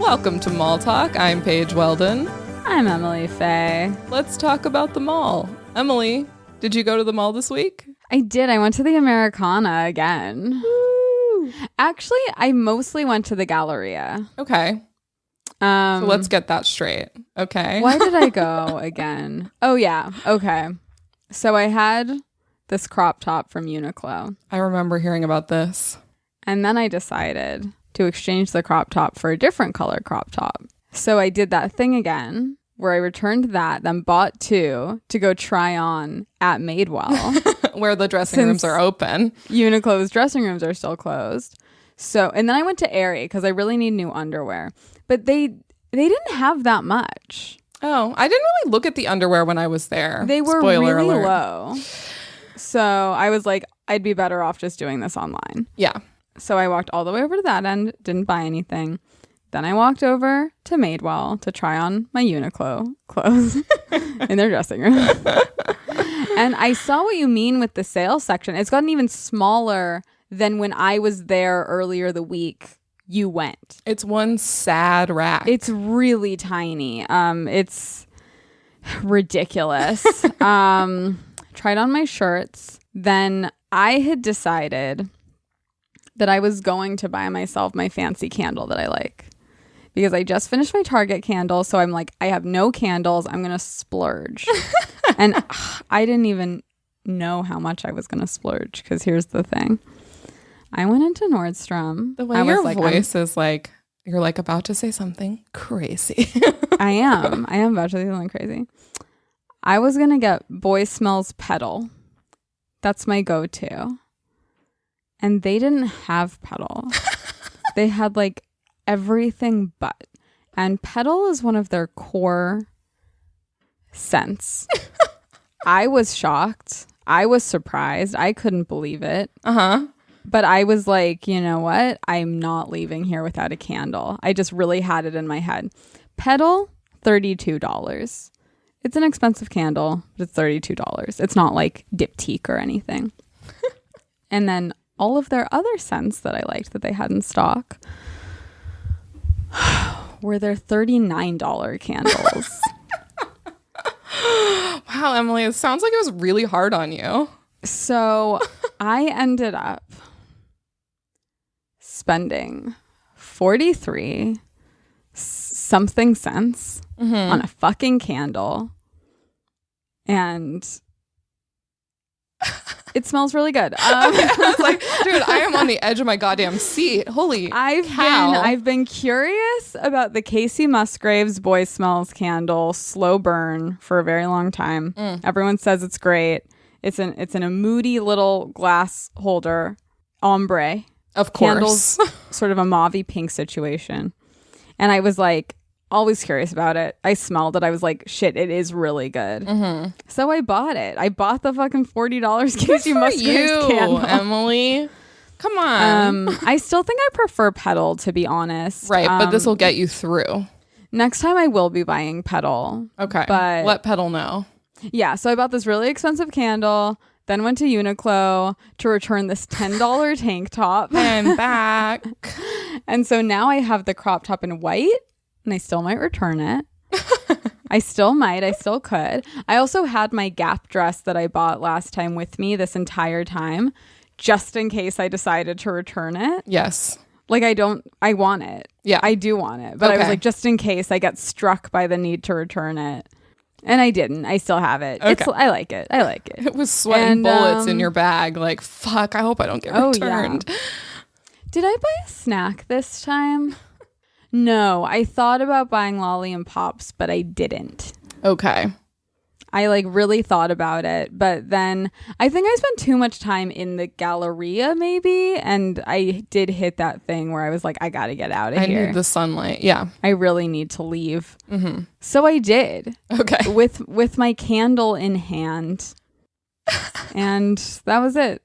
Welcome to Mall Talk. I'm Paige Weldon. I'm Emily Faye. Let's talk about the mall. Emily, did you go to the mall this week? I did. I went to the Americana again. Woo. Actually, I mostly went to the Galleria. Okay. So let's get that straight. Okay. Why did I go again? Oh, yeah. Okay. So I had this crop top from Uniqlo. I remember hearing about this. And then I decided to exchange the crop top for a different color crop top. So I did that thing again where I returned that, then bought two to go try on at Madewell. Where the dressing rooms are open. Uniqlo's dressing rooms are still closed. So, and then I went to Aerie because I really need new underwear. But they didn't have that much. Oh, I didn't really look at the underwear when I was there. They were Spoiler really alert. low. So I was like, I'd be better off just doing this online. Yeah. So I walked all the way over to that end, didn't buy anything. Then I walked over to Madewell to try on my Uniqlo clothes in their dressing room. And I saw what you mean with the sales section. It's gotten even smaller than when I was there earlier the week you went. It's one sad rack. It's really tiny. It's ridiculous. Tried on my shirts. Then I had decided that I was going to buy myself my fancy candle that I like. Because I just finished my Target candle. So I'm like, I have no candles. I'm going to splurge. And I didn't even know how much I was going to splurge. Because here's the thing. I went into Nordstrom. The way your voice is like, you're like about to say something crazy. I am about to say something crazy. I was going to get Boy Smells Petal. That's my go-to. And they didn't have Petal. They had like everything but. And Petal is one of their core scents. I was shocked. I was surprised. I couldn't believe it. Uh-huh. But I was like, you know what? I'm not leaving here without a candle. I just really had it in my head. Petal, $32. It's an expensive candle, but it's $32. It's not like Diptyque or anything. And then all of their other scents that I liked that they had in stock were their $39 candles. Wow, Emily, it sounds like it was really hard on you. So I ended up spending 43 something cents on a fucking candle. And it smells really good. I was like, dude, I am on the edge of my goddamn seat. Holy cow. I've been curious about the Casey Musgraves Boy Smells candle slow burn for a very long time. Everyone says it's great. It's in a moody little glass holder, ombre. Of course. Candles, sort of a mauvey pink situation. And I was like, always curious about it. I smelled it. I was like, shit, it is really good. So I bought it. I bought the fucking $40 Casey Musgraves candle. Emily. Come on. I still think I prefer Petal, to be honest. Right, but this will get you through. Next time I will be buying Petal. Okay. But let Petal know. Yeah, so I bought this really expensive candle, then went to Uniqlo to return this $10 tank top. And back. And so now I have the crop top in white, and I still might return it. I still could. I also had my Gap dress that I bought last time with me this entire time, just in case I decided to return it. Yes. Like I want it. Yeah. I do want it. But I was like, just in case I get struck by the need to return it. And I didn't. I still have it. Okay. I like it. It was sweating bullets in your bag. Like, fuck, I hope I don't get returned. Yeah. Did I buy a snack this time? No. I thought about buying Lolly and Pops, but I didn't. Okay. I like really thought about it, but then I think I spent too much time in the Galleria maybe, and I did hit that thing where I was like, I gotta get out of here. I need the sunlight. Yeah. I really need to leave. So I did. Okay. With my candle in hand. And that was it.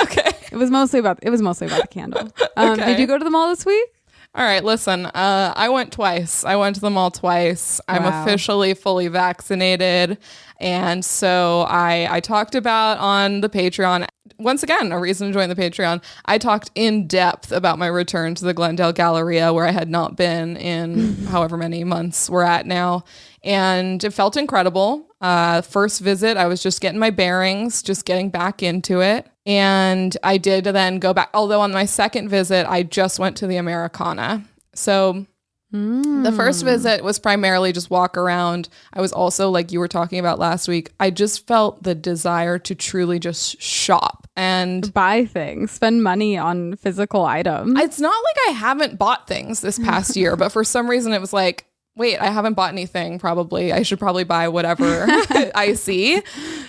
Okay. It was mostly about the candle. Okay. Did you go to the mall this week? All right, listen, I went twice. I went to the mall twice. I'm Wow. officially fully vaccinated. And so I talked about on the Patreon, once again, a reason to join the Patreon. I talked in depth about my return to the Glendale Galleria, where I had not been in however many months we're at now. And it felt incredible. First visit, I was just getting my bearings, just getting back into it. And I did then go back. Although on my second visit, I just went to the Americana. So the first visit was primarily just walk around. I was also, like you were talking about last week, I just felt the desire to truly just shop and buy things, spend money on physical items. It's not like I haven't bought things this past year, but for some reason it was like, wait, I haven't bought anything. I should probably buy whatever I see.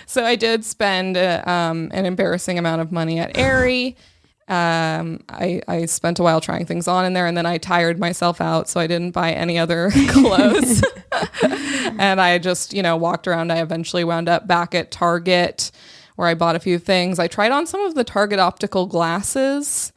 So I did spend an embarrassing amount of money at Aerie. I spent a while trying things on in there, and then I tired myself out, so I didn't buy any other clothes. And I just, walked around. I eventually wound up back at Target, where I bought a few things. I tried on some of the Target optical glasses.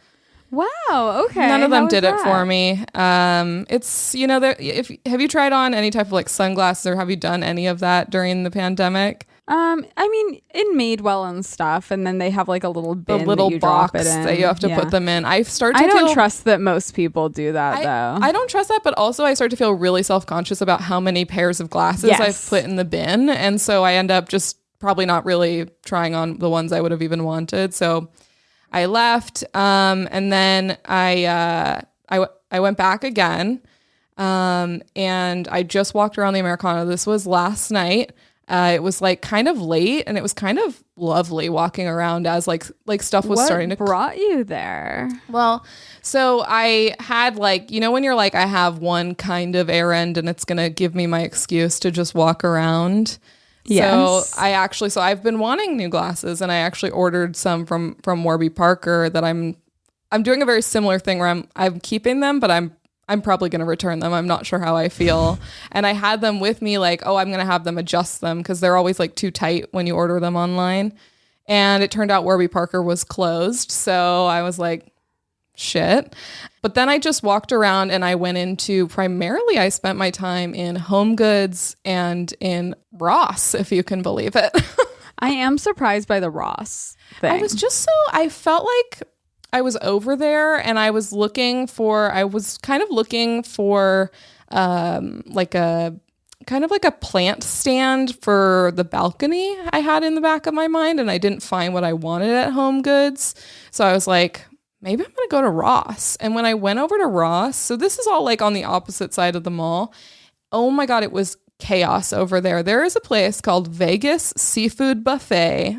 Wow. Okay. None of them did it for me. It's, have you tried on any type of like sunglasses, or have you done any of that during the pandemic? I mean, in Madewell and stuff, and then they have like a little bin, the little that you box drop it in. that you have to put them in. I don't trust that most people do that though. I don't trust that, but also I start to feel really self-conscious about how many pairs of glasses I've put in the bin, and so I end up just probably not really trying on the ones I would have even wanted. So I left, and then I went back again, and I just walked around the Americana. This was last night. It was like kind of late, and it was kind of lovely walking around as like stuff was starting to. What brought you there? Well, so I had when you're like, I have one kind of errand and it's gonna give me my excuse to just walk around. Yes. So I've been wanting new glasses, and I actually ordered some from Warby Parker that I'm doing a very similar thing where I'm keeping them, but I'm probably going to return them. I'm not sure how I feel. And I had them with me I'm going to have them adjust them because they're always like too tight when you order them online. And it turned out Warby Parker was closed. So I was like, shit. But then I just walked around, and I went into I spent my time in Home Goods and in Ross, if you can believe it. I am surprised by the Ross thing. I felt like I was over there, and I was kind of looking for like a plant stand for the balcony I had in the back of my mind, and I didn't find what I wanted at Home Goods. So I was like, maybe I'm going to go to Ross. And when I went over to Ross, so this is all like on the opposite side of the mall. Oh my God, it was chaos over there. There is a place called Vegas Seafood Buffet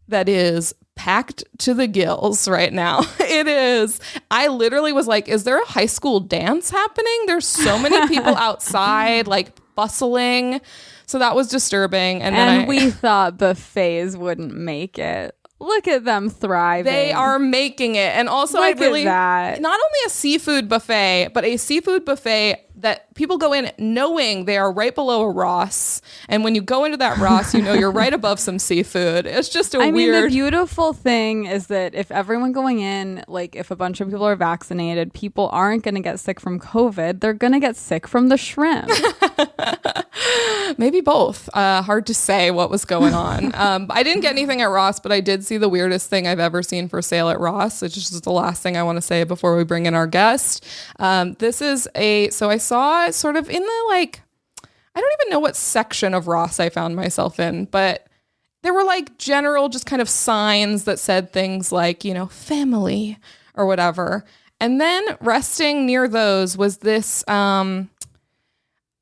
that is packed to the gills right now. It is. I literally was like, is there a high school dance happening? There's so many people outside, like bustling. So that was disturbing. And we thought buffets wouldn't make it. Look at them thriving. They are making it. And also Look at that. Not only a seafood buffet, but a seafood buffet that people go in knowing they are right below a Ross. And when you go into that Ross, you're right above some seafood. It's just weird. The beautiful thing is that if everyone going in, like if a bunch of people are vaccinated, people aren't going to get sick from COVID. They're going to get sick from the shrimp. Maybe both. Hard to say what was going on. I didn't get anything at Ross, but I did see the weirdest thing I've ever seen for sale at Ross. It's just the last thing I want to say before we bring in our guest. This is so I saw sort of in the I don't even know what section of Ross I found myself in, but there were like general just kind of signs that said things like, family or whatever. And then resting near those was this,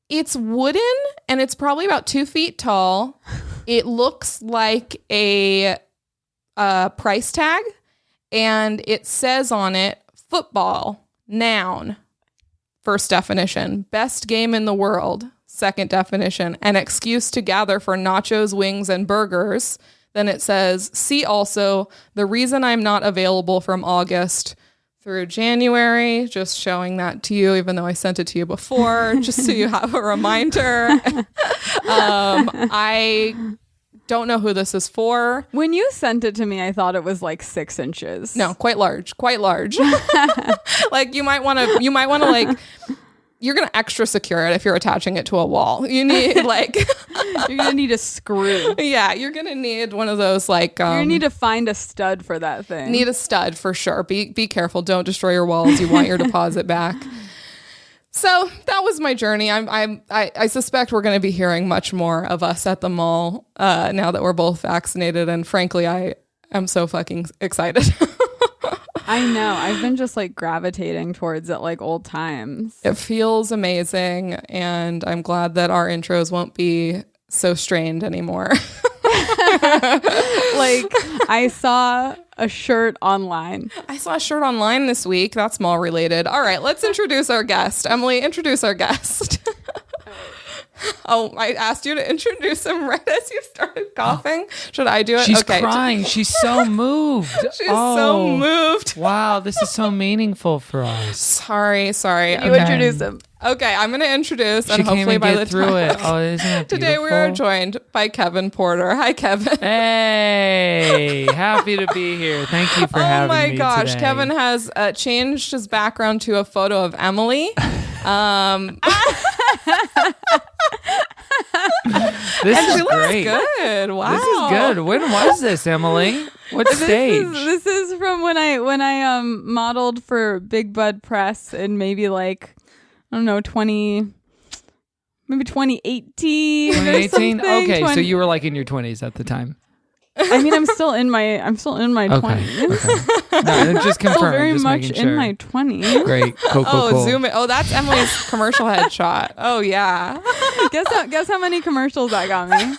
it's wooden, and it's probably about 2 feet tall. It looks like a price tag, and it says on it, football, noun. First definition, best game in the world. Second definition, an excuse to gather for nachos, wings, and burgers. Then it says, see also, the reason I'm not available from August through January, just showing that to you, even though I sent it to you before, just so you have a reminder. I Don't know who this is for. When you sent it to me, I thought it was like 6 inches. No, quite large. Like you might want to like, you're going to extra secure it if you're attaching it to a wall. You need like, You're going to need a screw. yeah, you're going to need one of those like, You're going to need to find a stud for that thing. need a stud for sure. Be careful. Don't destroy your walls. You want your deposit back. So that was my journey. I suspect we're going to be hearing much more of us at the mall now that we're both vaccinated. And frankly, I am so fucking excited. I know. I've been just like gravitating towards it like old times. It feels amazing. And I'm glad that our intros won't be so strained anymore. Like I saw a shirt online. I saw a shirt online this week. That's mall related. All right, let's introduce our guest. Emily, introduce our guest. Oh, I asked you to introduce him right as you started coughing. Should I do it? She's crying. She's so moved. She's so moved. Wow, this is so meaningful for us. Sorry. You introduce him. Okay, I'm going to introduce, She and can't hopefully even by get the through time it. Oh, isn't it beautiful? Today we are joined by Kevin Porter. Hi, Kevin. Hey, happy to be here. Thank you for having me Oh my gosh, today. Kevin has changed his background to a photo of Emily. This And is she looks great. good. Wow. This is good. When was this, Emily? What stage? This is from when I modeled for Big Bud Press in maybe like I don't know maybe 2018 or 2018? something. Okay, so you were like in your 20s at the time. I mean, I'm still in my 20s. Okay. No, just Still confirm. very just much making sure. in my 20s. Great. Cool. Zoom it. Oh, that's Emily's commercial headshot. Oh, yeah. Guess how many commercials that got me?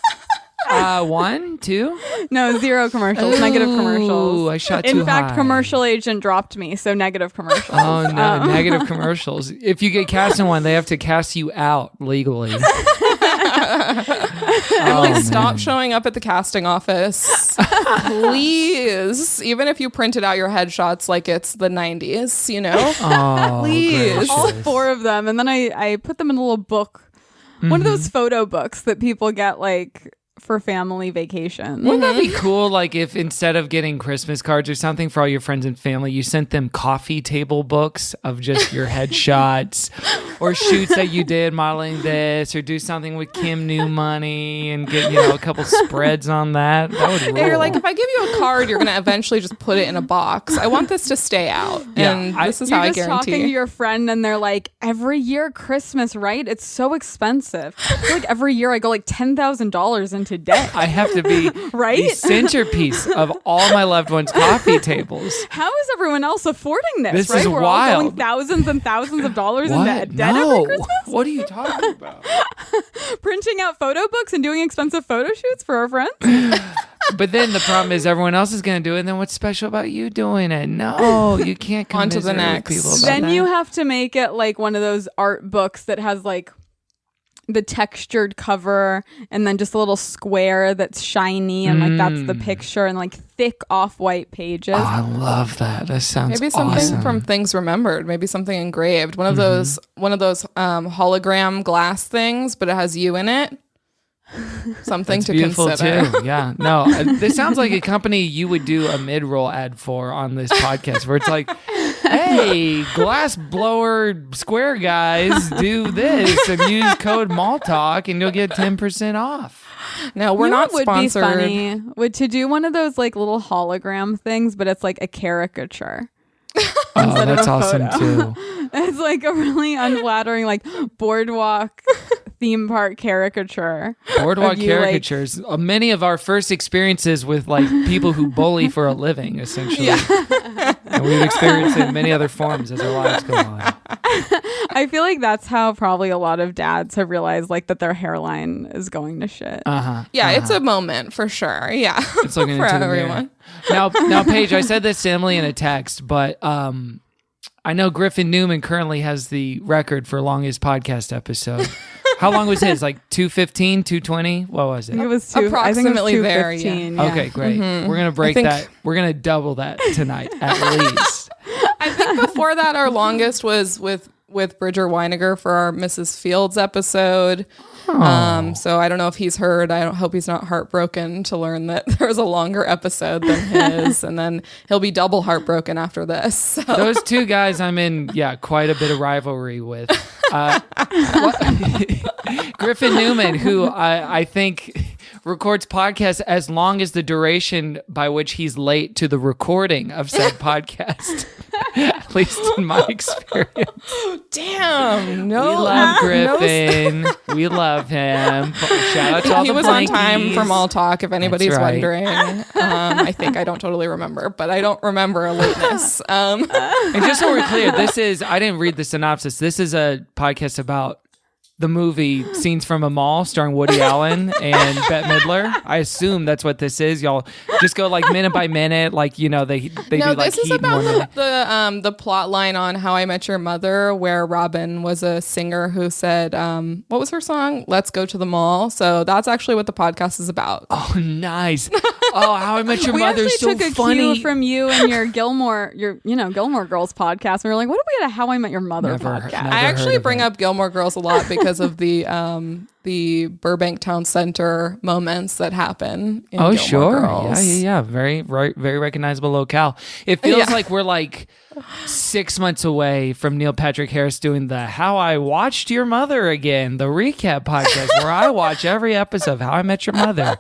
1, 2? No, 0 commercials. Negative commercials. Ooh, I shot In too fact, high. commercial agent dropped me, so negative commercials. Oh no, negative commercials. If you get cast in one, they have to cast you out legally. Emily, Oh, stop man. showing up at the casting office. Please. Even if you printed out your headshots like it's the 90s, you know? Oh, Please. gracious. All 4 of them, and then I put them in a little book. One of those photo books that people get like for family vacations. Wouldn't that be cool? Like if instead of getting Christmas cards or something for all your friends and family, you sent them coffee table books of just your headshots or shoots that you did modeling this, or do something with Kim New Money and get a couple spreads on that. That would rule. And you're like, if I give you a card, you're going to eventually just put it in a box. I want this to stay out. Yeah, And I- this is You're how I just talking to guarantee. your friend and they're like, every year Christmas, right? It's so expensive. I feel like every year I go like $10,000 into debt. I have to be Right? the centerpiece of all my loved ones' coffee tables. How is everyone else affording this? This right? is We're all wild. going thousands and thousands of dollars in What? debt every No. Christmas. What are you talking about? Printing out photo books and doing expensive photo shoots for our friends. But then the problem is everyone else is going to do it. And then what's special about you doing it? No, you can't On to the commiserate with next. people about Then that. you have to make it like one of those art books that has like the textured cover and then just a little square that's shiny and like that's the picture and like thick off-white pages. Oh, I love that. That sounds Maybe something awesome. from Things Remembered. Maybe something engraved. One of those hologram glass things, but it has you in it. Something That's to beautiful consider. too. Yeah. No, this sounds like a company you would do a mid-roll ad for on this podcast, where it's like, "Hey, glass blower square guys, do this and use code Maltalk, and you'll get 10% off." No, we're You know not what would sponsored. be funny would to do one of those like little hologram things, but it's like a caricature. Oh, Instead of that's a awesome photo. too. It's like a really unflattering like boardwalk theme park caricature. Boardwalk of you, like- caricatures. Many of our first experiences with like people who bully for a living, essentially. And we've experienced it in many other forms as our lives go on. I feel like that's how probably a lot of dads have realized like that their hairline is going to shit. Yeah, it's a moment for sure. Yeah. It's looking for into the everyone. mirror. Now, Paige, I said this to Emily in a text, but I know Griffin Newman currently has the record for longest podcast episode. How long was his? Like 215, 220? What was I think it it? was Approximately there, 215, yeah. Okay, great. We're gonna break think- that. We're gonna double that tonight at least. I think before that, our longest was with with Bridger Weiniger for our Mrs. Fields episode. So I don't know if he's heard. I don't hope he's not heartbroken to learn that there was a longer episode than his, and then he'll be double heartbroken after this. So. Those two guys I'm in, quite a bit of rivalry with. Griffin Newman, who I think records podcasts as long as the duration by which he's late to the recording of said podcast. At least in my experience. Damn. No. We love Griffin. We love him. Shout out to all he the was Blankies. on time for Mall Talk, if anybody's right. wondering. I think I don't totally remember, but I don't remember a lateness. And just so we're clear, I didn't read the synopsis. This is a podcast about the movie Scenes from a Mall starring Woody Allen and Bette Midler. I assume that's what this is. Y'all just go like minute by minute, like, they No, do like this is Heat about more the plot line on How I Met Your Mother, where Robin was a singer who said, what was her song? Let's go to the mall. So that's actually what the podcast is about. Oh, nice. Oh, How I Met Your We Mother actually is so took a funny. cue from you and your Gilmore Girls podcast. And we were like, what if we had a How I Met Your Mother Never- podcast? never. I actually heard of bring it. up Gilmore Girls a lot because of the Burbank Town Center moments that happen in Oh, Gilmore sure. Girls. Yeah. Very recognizable locale. It feels Yeah. like we're like 6 months away from Neil Patrick Harris doing the How I Watched Your Mother Again, the recap podcast where I watch every episode of How I Met Your Mother.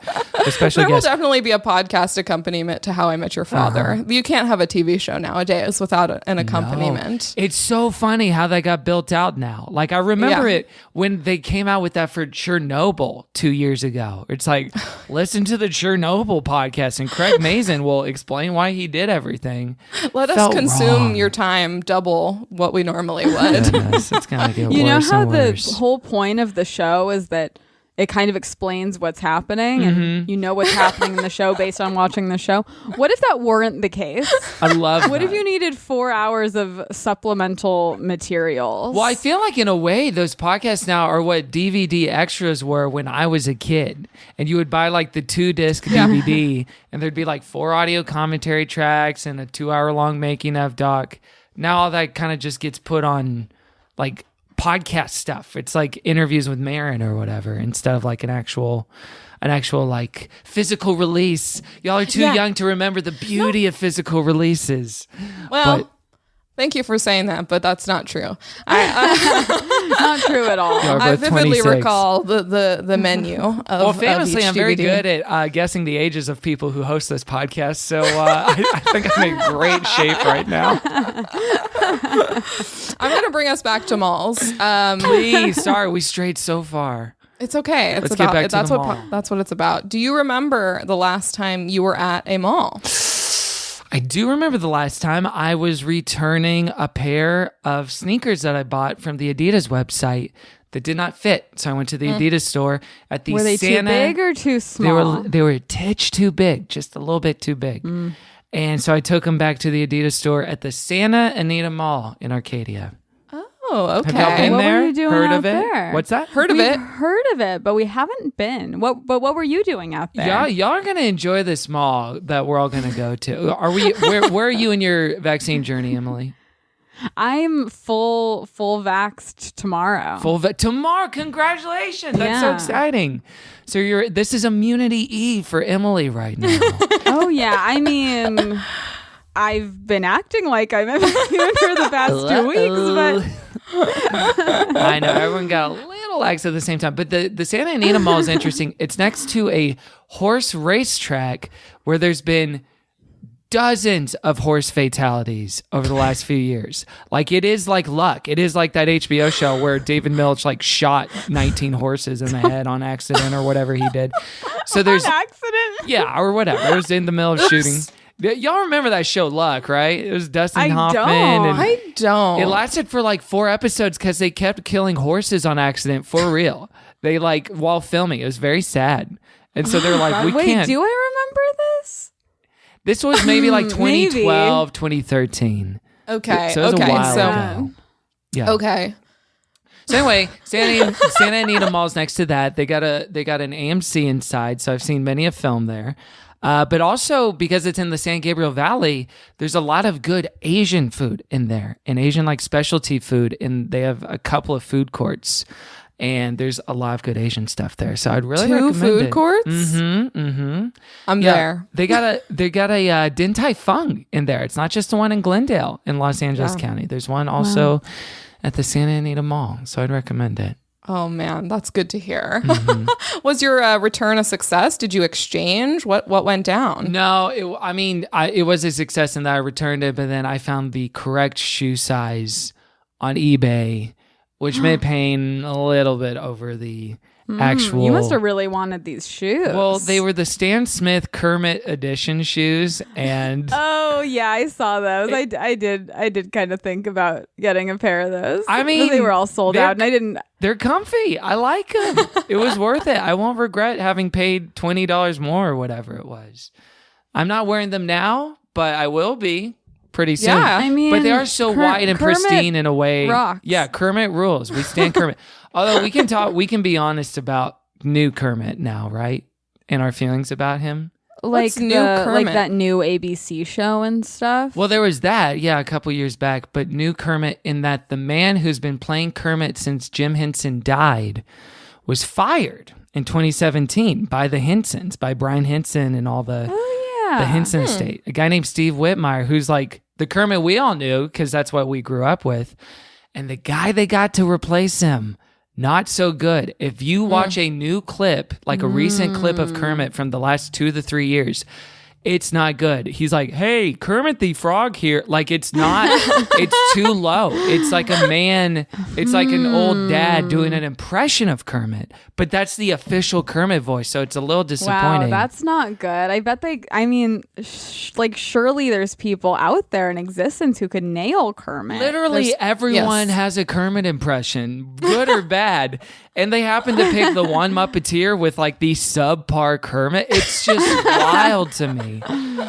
Especially There will guest. definitely be a podcast accompaniment to How I Met Your Father. You can't have a TV show nowadays without an accompaniment. It's so funny how that got built out now. Like I remember Yeah. it when they came out with that for Chernobyl 2 years ago. It's like, listen to the Chernobyl podcast and Craig Mazin will explain why he did everything. Let us Felt consume wrong. your time double what we normally would. Goodness, it's gonna get You know worse how and the worse. whole point of the show is that it kind of explains what's happening and you know what's happening in the show based on watching the show. What if that weren't the case? I love What if that. you needed 4 hours of supplemental materials? Well, I feel like in a way, those podcasts now are what DVD extras were when I was a kid. And you would buy like the 2-disc DVD, and there'd be like 4 audio commentary tracks and a 2-hour-long making of doc. Now all that kind of just gets put on like podcast stuff. It's like interviews with Marin or whatever instead of like an actual like physical release. Y'all are too Yeah. young to remember the beauty of physical releases. Well, But- thank you for saying that, but that's not true. I not true at all. Y'all are I both vividly 26. recall the menu of Well, famously, of each I'm very DVD. good at guessing the ages of people who host this podcast. So I think I'm in great shape right now. I'm going to bring us back to malls. Please, sorry, we strayed so far. It's okay. It's Let's get about back to that's the what mall. that's what it's about. Do you remember the last time you were at a mall? I do remember the last time I was returning a pair of sneakers that I bought from the Adidas website that did not fit. So I went to the Adidas store at the Were they too Santa. big or too small? They were a titch too big, just a little bit too big. And so I took them back to the Adidas store at the Santa Anita Mall in Arcadia. Oh, okay. Have y'all been What were there? you doing Heard out of it? there? What's that? Heard of We've it? heard of it, but we haven't been. What were you doing out there? Y'all are gonna enjoy this mall that we're all gonna go to. Are we? Where are you in your vaccine journey, Emily? I'm full vaxxed tomorrow. Tomorrow. Congratulations! That's so Yeah. exciting. So this is immunity Eve for Emily right now. Oh yeah, I mean, I've been acting like I'm immune for the past 2 weeks, but I know everyone got a little lax at the same time, but the Santa Anita Mall is interesting. It's next to a horse racetrack where there's been dozens of horse fatalities over the last few years. Like it is like luck. It is like that HBO show where David Milch like shot 19 horses in the head on accident or whatever he did. So there's accident. yeah, or whatever. It was in the middle of shooting. Y'all remember that show Luck, right? It was Dustin I Hoffman. don't. And I don't. it lasted for like 4 episodes because they kept killing horses on accident for real. They like while filming. It was very sad. And so they're like, we Wait, can't. do I remember this? This was maybe like Maybe. 2012, 2013. Okay. So it was okay. a while so ago. Yeah. okay. So anyway, Santa Anita Mall's next to that. They got an AMC inside, so I've seen many a film there. But also because it's in the San Gabriel Valley, there's a lot of good Asian food in there, and Asian like specialty food. And they have a couple of food courts, and there's a lot of good Asian stuff there. So I'd really recommend food it. courts? I'm Yeah, there. they got a Din Tai Fung in there. It's not just the one in Glendale in Los Angeles County. There's one also at the Santa Anita Mall. So I'd recommend it. Oh man, that's good to hear. Mm-hmm. Was your return a success? Did you exchange? What went down? No, it was a success in that I returned it, but then I found the correct shoe size on eBay, which made paying a little bit over the actual. You must have really wanted these shoes. Well, they were the Stan Smith Kermit edition shoes, and Oh yeah, I saw those. I did kind of think about getting a pair of those. I mean, But they were all sold they're- out, and I didn't. they're comfy. I like them. It was worth it. I won't regret having paid $20 more or whatever it was. I'm not wearing them now, but I will be pretty soon. Yeah. I mean, But they are so wide and Kermit pristine in a way. rocks. Yeah, Kermit rules. We stand Kermit. Although we can be honest about new Kermit now, right? And our feelings about him. like What's new like Kermit? that new ABC show and stuff. Well, there was that, yeah, a couple years back, but new Kermit in that the man who's been playing Kermit since Jim Henson died was fired in 2017 by the Hensons, by Brian Henson and all the Henson estate. A guy named Steve Whitmire, who's like the Kermit we all knew because that's what we grew up with. And the guy they got to replace him, not so good. If you watch a new clip, like a recent clip of Kermit from the last 2 to 3 years, it's not good. He's like, hey, Kermit the Frog here. Like, it's not, it's too low. It's like a man, it's like an old dad doing an impression of Kermit, but that's the official Kermit voice. So it's a little disappointing. Wow, that's not good. I bet like surely there's people out there in existence who could nail Kermit. Literally everyone yes. has a Kermit impression, good or bad. And they happen to pick the one Muppeteer with like the subpar Kermit. It's just wild to me.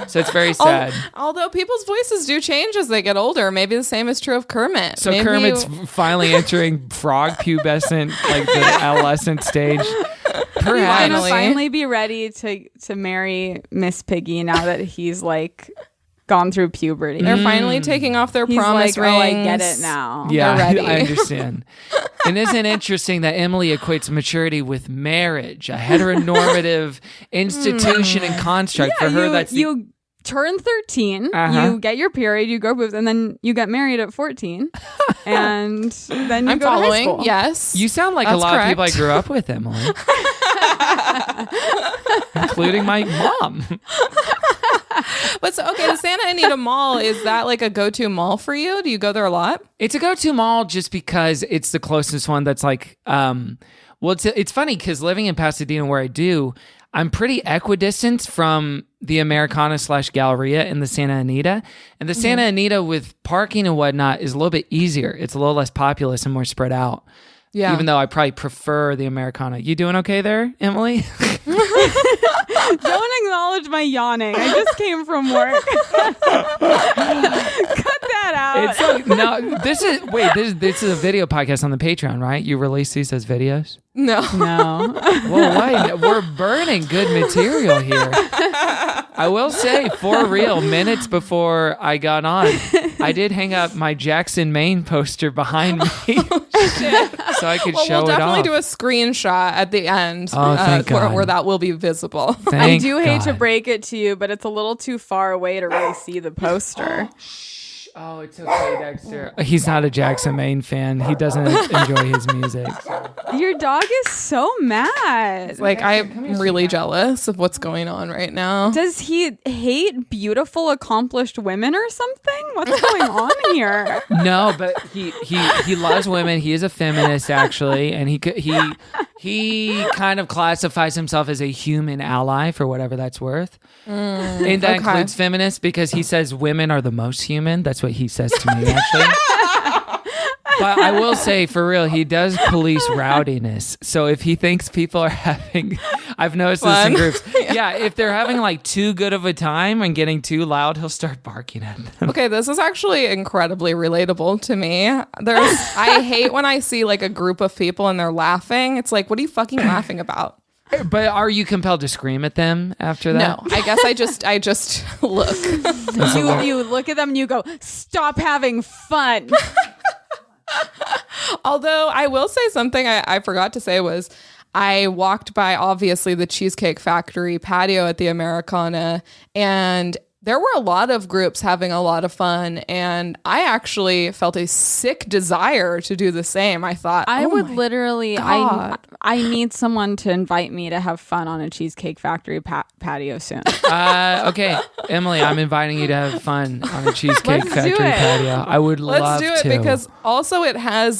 So it's very sad. Although people's voices do change as they get older, maybe the same is true of Kermit. So Maybe Kermit's finally entering frog pubescent, like the adolescent stage. He's Perhaps. gonna finally be ready to marry Miss Piggy now that he's like gone through puberty. they're finally taking off their He's promise like, rings. oh, I get it now. Yeah, They're ready. I understand. And isn't it interesting that Emily equates maturity with marriage, a heteronormative institution and construct for her? That's you turn 13, you get your period, you grow boobs, and then you get married at 14, and then you I'm go to high following. school. Yes. you sound like a That's lot of people I correct. grew up with, Emily, including my mom. But so, okay, the Santa Anita Mall, is that like a go-to mall for you? Do you go there a lot? It's a go-to mall just because it's the closest one that's like, well, it's funny because living in Pasadena where I do, I'm pretty equidistant from the Americana / Galleria in the Santa Anita. And the Santa Anita with parking and whatnot is a little bit easier. It's a little less populous and more spread out. Yeah. Even though I probably prefer the Americana. You doing okay there, Emily? Don't acknowledge my yawning. I just came from work. Cut that out. It's like, no, this is a video podcast on the Patreon, right? You release these as videos? No. no. Well, wait, we're burning good material here. I will say, for real, minutes before I got on, I did hang up my Jackson, Maine poster behind me so I could Well, show we'll it definitely off. do a screenshot at the end Oh, thank God. where that will be visible. I Thank do hate to God. break it to you, but it's a little too far away to really see the poster. Oh, it's okay, Dexter. He's not a Jackson, Maine fan. He doesn't enjoy his music. So. Your dog is so mad. Like, I'm really jealous of what's going on right now. Does he hate beautiful, accomplished women or something? What's going on here? No, but he loves women. He is a feminist, actually, and he kind of classifies himself as a human ally for whatever that's worth. And that okay. includes feminists because he says women are the most human. That's what he says to me, actually. But I will say, for real, he does police rowdiness. So if he thinks people are having, I've noticed this in Fun. groups. Yeah, if they're having like too good of a time and getting too loud, he'll start barking at them. Okay, this is actually incredibly relatable to me. I hate when I see like a group of people and they're laughing. It's like, what are you fucking laughing about? But are you compelled to scream at them after that? No, I guess I just look. You look at them and you go, stop having fun. Although I will say something I forgot to say was I walked by, obviously, the Cheesecake Factory patio at the Americana, and there were a lot of groups having a lot of fun, and I actually felt a sick desire to do the same. I thought, I oh would my literally, God. I need someone to invite me to have fun on a Cheesecake Factory patio soon. Okay, Emily, I'm inviting you to have fun on the Cheesecake Let's do Factory it. patio. I would Let's love do it to. because also it has.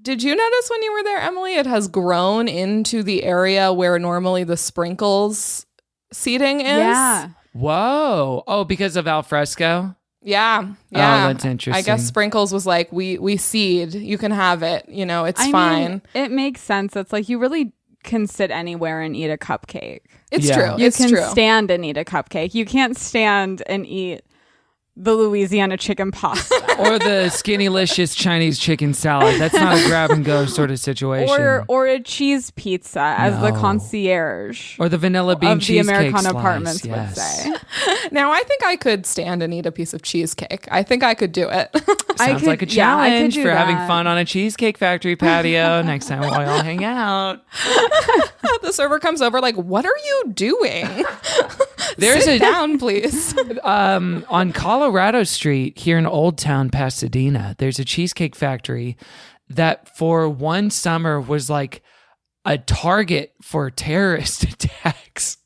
Did you notice when you were there, Emily? It has grown into the area where normally the Sprinkles seating is. Yeah. Whoa. Oh, because of Alfresco? Yeah. Oh, that's interesting. I guess Sprinkles was like, we seed. You can have it. You know, it's I fine. mean, it makes sense. It's like you really can sit anywhere and eat a cupcake. It's Yeah. true. You It's can true. stand and eat a cupcake. You can't stand and eat the Louisiana chicken pasta. Or the Skinnylicious Chinese chicken salad. That's not a grab and go sort of situation. or a cheese pizza as the No. concierge Or the vanilla bean of the cheesecake Americana slice. apartments Yes. would say. Now, I think I could stand and eat a piece of cheesecake. I think I could do it. Sounds like a yeah, I could challenge do for having that. fun on a Cheesecake Factory patio. Next time we all hang out. The server comes over like, what are you doing? There's Sit a down, please. on Colorado Street here in Old Town, Pasadena. There's a Cheesecake Factory that for one summer was like a target for terrorist attacks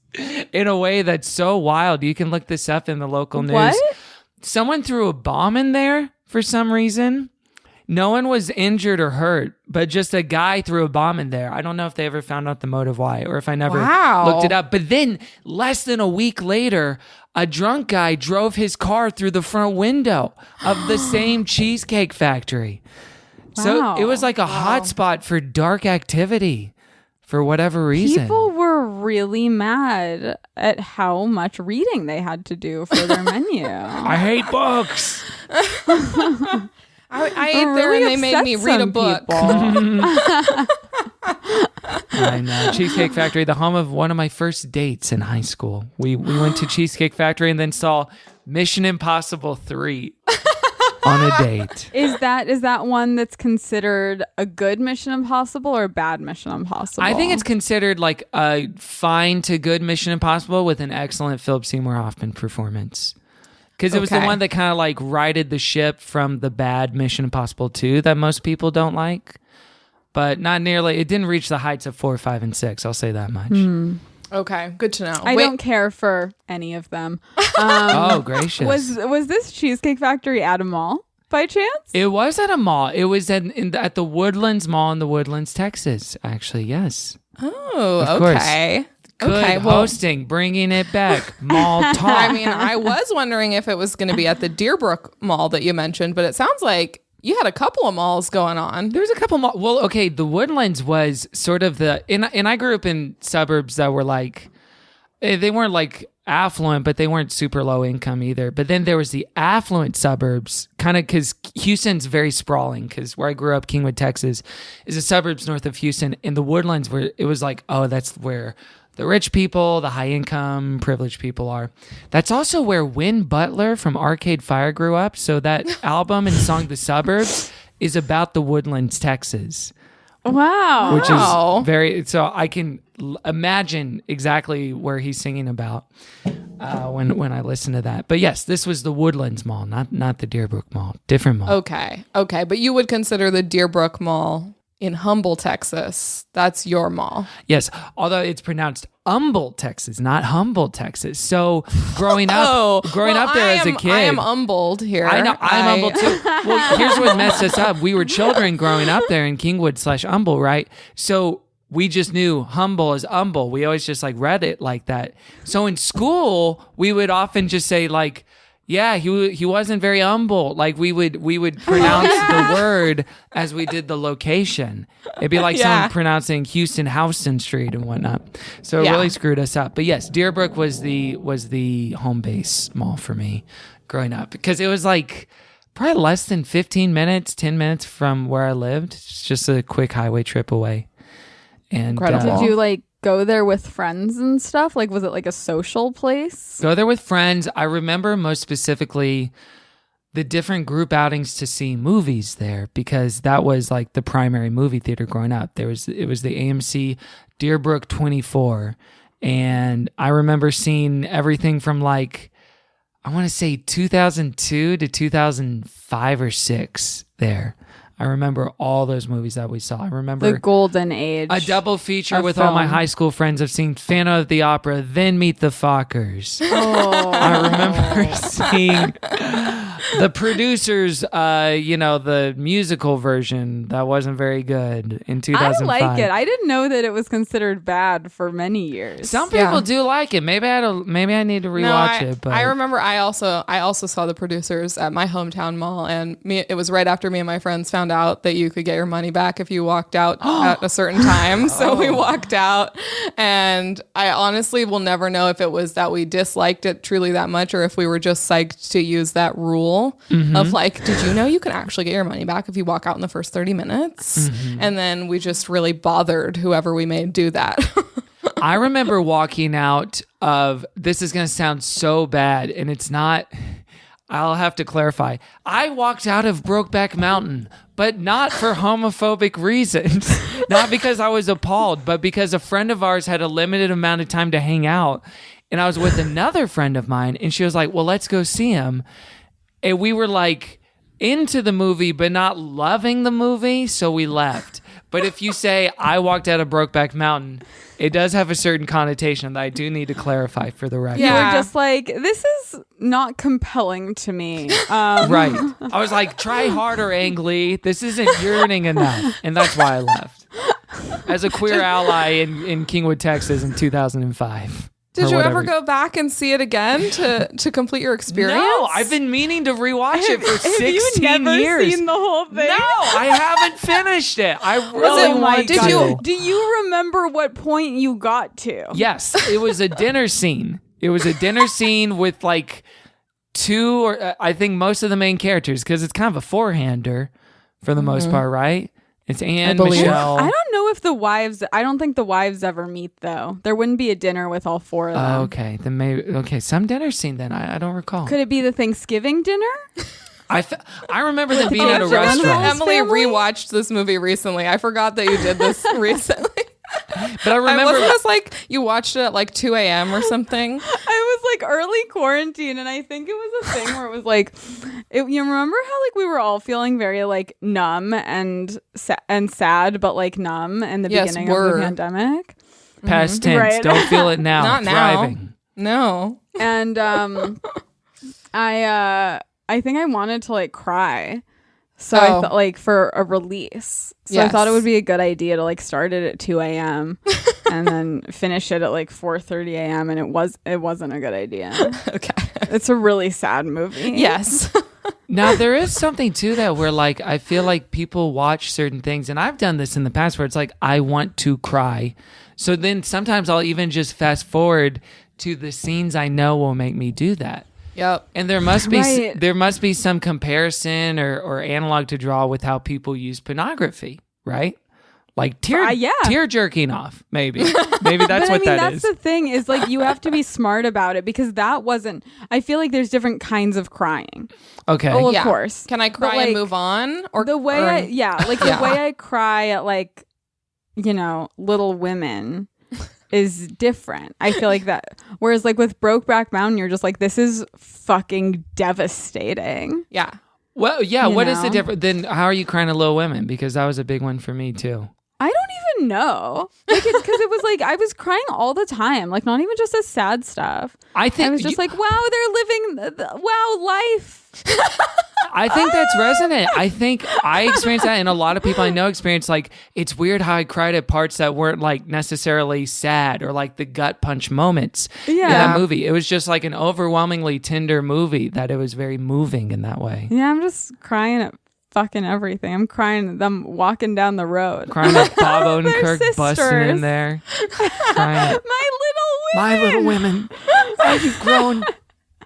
in a way that's so wild. You can look this up in the local news. What? Someone threw a bomb in there for some reason. No one was injured or hurt, but just a guy threw a bomb in there. I don't know if they ever found out the motive why or if I never Wow. looked it up. But then less than a week later, a drunk guy drove his car through the front window of the same Cheesecake Factory. So Wow. it was like a hot spot for dark activity for whatever reason. People were really mad at how much reading they had to do for their menu. I hate books. I ate there and they made me read a book. I know. Cheesecake Factory, the home of one of my first dates in high school. We went to Cheesecake Factory and then saw Mission Impossible 3 on a date. Is that one that's considered a good Mission Impossible or a bad Mission Impossible? I think it's considered like a fine to good Mission Impossible with an excellent Philip Seymour Hoffman performance. Because it was the Okay. one that kind of like righted the ship from the bad Mission Impossible 2 that most people don't like. But not nearly, it didn't reach the heights of 4, 5, and 6. I'll say that much. Okay, good to know. I don't care for any of them. Oh, gracious. Was this Cheesecake Factory at a mall by chance? It was at a mall. It was at the Woodlands Mall in the Woodlands, Texas, actually, yes. Oh, Of course. okay. Good Okay, well, hosting, bringing it back. Mall talk. I mean, I was wondering if it was going to be at the Deerbrook Mall that you mentioned, but it sounds like you had a couple of malls going on. There was a couple more. Well, okay, the Woodlands was sort of and I grew up in suburbs that were like, they weren't like affluent, but they weren't super low income either. But then there was the affluent suburbs, kind of because Houston's very sprawling. Because where I grew up, Kingwood, Texas, is the suburbs north of Houston. In the Woodlands, where it was like, oh, that's where the rich people, the high income, privileged people are. That's also where Win Butler from Arcade Fire grew up. So that album and song "The Suburbs" is about the Woodlands, Texas. Wow. Which Wow. is very, so I can imagine exactly where he's singing about when I listen to that. But yes, this was the Woodlands Mall, not the Deerbrook Mall, different mall. Okay, but you would consider the Deerbrook Mall in Humble, Texas. That's your mall. Yes, although it's pronounced Humble, Texas, not Humble, Texas. So growing up there as a kid, I am humbled here. I know I'm humble too. Well, here's what messed us up: we were children growing up there in Kingwood/Humble, right? So we just knew humble as humble. We always just like read it like that. So in school, we would often just say like, yeah, he wasn't very humble. Like we would pronounce the word as we did the location. It'd be like someone pronouncing Houston Houston Street and whatnot. So it really screwed us up. But yes, Deerbrook was the home base mall for me growing up because it was like probably less than 15 minutes, 10 minutes from where I lived. It's just a quick highway trip away. And Incredible. Did you like go there with friends and stuff? Like, was it like a social place? Go there with friends. I remember most specifically the different group outings to see movies there, because that was like the primary movie theater growing up. It was the AMC Deerbrook 24, and I remember seeing everything from like, I want to say 2002 to 2005 or 6 there. I remember all those movies that we saw. I remember The golden age. a double feature of with all my film. high school friends of seeing Phantom of the Opera, then Meet the Fockers. Oh. I remember seeing the producers, the musical version that wasn't very good in I 2005. like it. I didn't know that it was considered bad for many years. Some people Yeah. do like it. Maybe I need to rewatch it. But I remember I also saw the producers at my hometown mall, and it was right after me and my friends found out that you could get your money back if you walked out at a certain time. So we walked out, and I honestly will never know if it was that we disliked it truly that much, or if we were just psyched to use that rule of like, did you know you can actually get your money back if you walk out in the first 30 minutes? And then we just really bothered whoever we made do that. I remember walking out of, this is going to sound so bad, and it's not, I'll have to clarify. I walked out of Brokeback Mountain, but not for homophobic reasons. Not because I was appalled, but because a friend of ours had a limited amount of time to hang out. And I was with another friend of mine, and she was like, well, let's go see him. And we were like into the movie, but not loving the movie, so we left. But if you say I walked out of Brokeback Mountain, it does have a certain connotation that I do need to clarify for the record. You Yeah. were just like, this is not compelling to me. Right. I was like, try harder, Ang Lee. This isn't yearning enough. And that's why I left. As a queer ally in Kingwood, Texas in 2005. Did Or you ever whatever. go back and see it again to complete your experience? No, I've been meaning to rewatch it for 16 Have you never years. seen the whole thing? No, I haven't finished it. I really Oh my want did to. you- Do you remember what point you got to? Yes, it was a dinner scene. It was a dinner scene with like two, or I think most of the main characters, because it's kind of a four-hander for the most part, right? It's Anne, believe. Michelle. I don't know if I don't think the wives ever meet though. There wouldn't be a dinner with all four of them. Okay, then maybe some dinner scene. Then I don't recall. Could it be the Thanksgiving dinner? I remember them being at a Angela restaurant. Emily- Emily family? rewatched this movie recently. I forgot that you did this recently. But I I remember wasn't this like you watched it at like 2 a.m. or something. I was like early quarantine, and I think it was a thing where it was like, you remember how like we were all feeling very like numb and sad, but like numb in the Yes, beginning of were. the pandemic. past tense. Right. Don't feel it now. Not now. Thriving. No. And I think I wanted to like cry. So I Oh. thought like for a release. So I Yes. thought it would be a good idea to like start it at 2 a.m. and then finish it at like 4:30 a.m. and it wasn't a good idea. Okay. It's a really sad movie. Yes. Now there is something to that where like I feel like people watch certain things, and I've done this in the past where it's like I want to cry. So then sometimes I'll even just fast forward to the scenes I know will make me do that. Yep. And there must be Right. some comparison or analog to draw with how people use pornography, right? Like yeah. tear jerking off, maybe. Maybe that's But what I mean, that that's is. the thing is like you have to be smart about it because that wasn't. I feel like there's different kinds of crying. Okay. Oh, of Yeah. course. Can I cry like, and move on? Or The way or- like Yeah. the way I cry at like, Little Women is different. I feel like that. Whereas like with Brokeback Mountain, you're just like, this is fucking devastating. Yeah. Well, yeah. You What is the know? difference? Then how are you crying at Little Women? Because that was a big one for me too. I don't even know. Like it's because it was like I was crying all the time. Like not even just the sad stuff. I think I was just like, wow, they're living. Wow, life. I think that's resonant. I think I experienced that, and a lot of people I know experience like it's weird how I cried at parts that weren't like necessarily sad or like the gut punch moments in Yeah. that movie. It was just like an overwhelmingly tender movie that it was very moving in that way. Yeah, I'm just crying at fucking everything. I'm crying at them walking down the road. Crying at Bob They're Odenkirk busting in sisters. there. Crying at My little women. My Little Women. Oh, you've grown.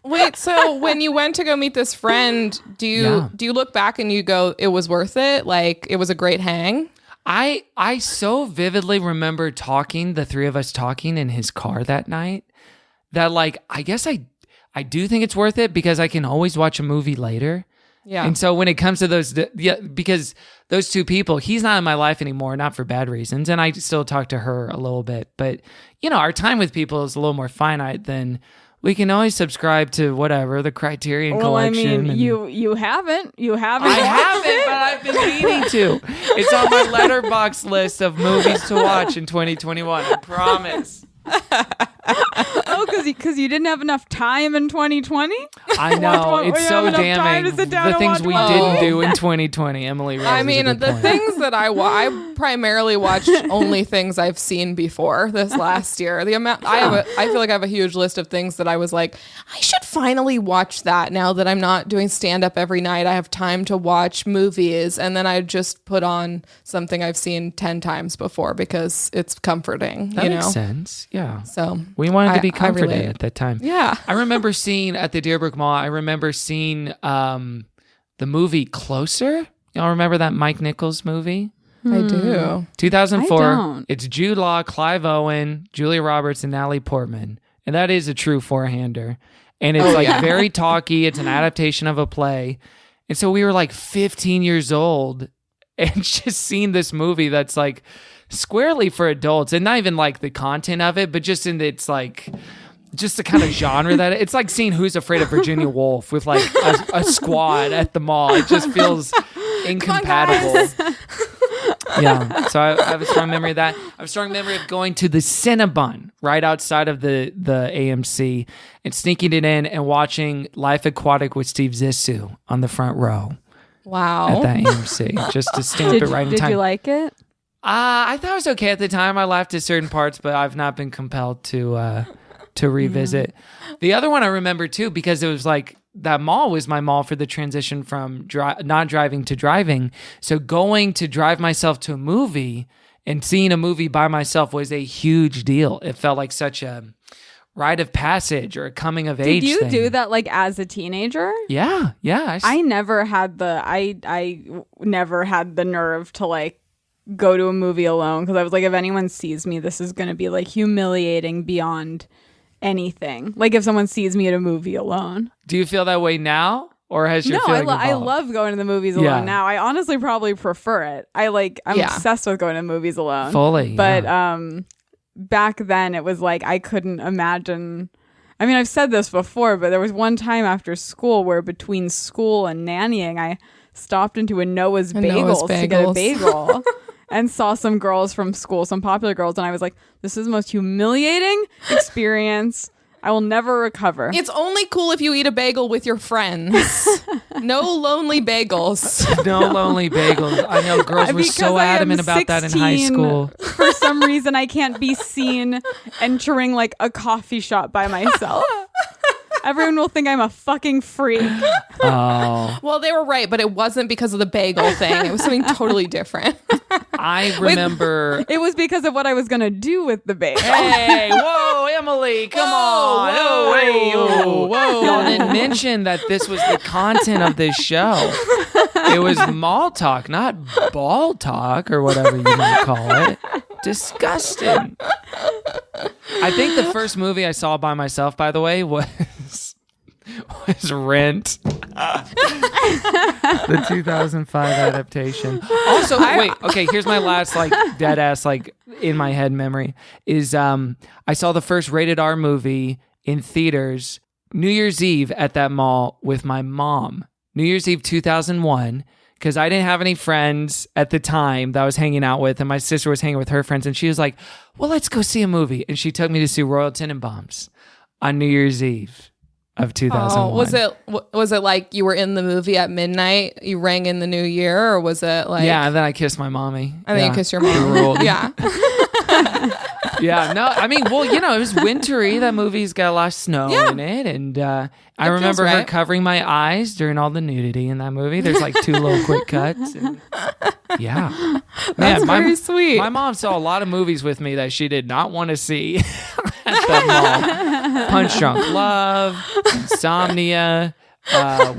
Wait, so when you went to go meet this friend, do you Yeah. do you look back and you go, it was worth it? Like it was a great hang? I so vividly remember the three of us talking in his car that night, that like I guess I do think it's worth it because I can always watch a movie later. Yeah. And so when it comes to those, because those two people, he's not in my life anymore, not for bad reasons, and I still talk to her a little bit. But our time with people is a little more finite than. We can always subscribe to whatever, the Criterion Collection. I mean, you haven't. I haven't, but I've been meaning to. It's on my Letterboxd list of movies to watch in 2021. I promise. Oh, because you didn't have enough time in 2020? I know. It's so damning. The things we didn't do in 2020, Emily. I mean, the things that I primarily watch only things I've seen before this last year. The amount I feel like I have a huge list of things that I was like, I should finally watch that now that I'm not doing stand up every night. I have time to watch movies, and then I just put on something I've seen 10 times before because it's comforting. That makes sense. Yeah. So we wanted to be comforted at that time. Yeah. I remember seeing at the Deerbrook Mall, the movie Closer. Y'all remember that Mike Nichols movie? I do. 2004. I don't. It's Jude Law, Clive Owen, Julia Roberts, and Natalie Portman. And that is a true four-hander. And it's very talky. It's an adaptation of a play. And so we were like 15 years old and just seeing this movie that's like squarely for adults, and not even like the content of it, but just in its like just the kind of genre that it's like seeing Who's Afraid of Virginia Woolf with like a squad at the mall. It just feels incompatible. Yeah, so I have a strong memory of that. I have a strong memory of going to the Cinnabon right outside of the AMC and sneaking it in and watching Life Aquatic with Steve Zissou on the front row. Wow. At that AMC, just to stamp it right in time. Did you like it? I thought it was okay at the time. I laughed at certain parts, but I've not been compelled to revisit. The other one I remember too, because it was like that mall was my mall for the transition from not driving to driving. So going to drive myself to a movie and seeing a movie by myself was a huge deal. It felt like such a rite of passage or a coming of age thing. Did you do that like as a teenager? Yeah. I never had I never had the nerve to like go to a movie alone, because I was like, if anyone sees me, this is going to be like humiliating beyond anything. Like if someone sees me at a movie alone. Do you feel that way now, or has your feeling evolved? I love going to the movies alone now. I honestly probably prefer it. I'm obsessed with going to movies alone. Fully. But back then it was like I couldn't imagine. I mean, I've said this before, but there was one time after school where between school and nannying, I stopped into a Noah's Bagels to get a bagel. And saw some girls from school, some popular girls, and I was like, this is the most humiliating experience. I will never recover. It's only cool if you eat a bagel with your friends. No lonely bagels. No lonely bagels. I know girls were so adamant about that in high school. For some reason, I can't be seen entering like a coffee shop by myself. Everyone will think I'm a fucking freak. Oh. Well, they were right, but it wasn't because of the bagel thing. It was something totally different. I remember... It was because of what I was going to do with the bagel. Hey, whoa, Emily, come on. Whoa. Y'all didn't mention that this was the content of this show. It was mall talk, not ball talk, or whatever you might call it. Disgusting. I think the first movie I saw by myself, by the way, was Rent. The 2005 adaptation. Also, here's my last like dead ass like in my head memory is I saw the first rated R movie in theaters New Year's Eve at that mall with my mom. New Year's Eve 2001. Because I didn't have any friends at the time that I was hanging out with, and my sister was hanging with her friends, and she was like, well, let's go see a movie. And she took me to see Royal Tenenbaums on New Year's Eve of 2001. Oh, was it like you were in the movie at midnight, you rang in the new year, or was it like... Yeah, and then I kissed my mommy. And then you kissed your mom. Yeah. Yeah, no, I mean, well, it was wintry. That movie's got a lot of snow in it, and I remember her covering my eyes during all the nudity in that movie. There's like 2 little quick cuts. And, yeah. That's very sweet. My mom saw a lot of movies with me that she did not want to see at the mall. Punch Drunk Love, Insomnia,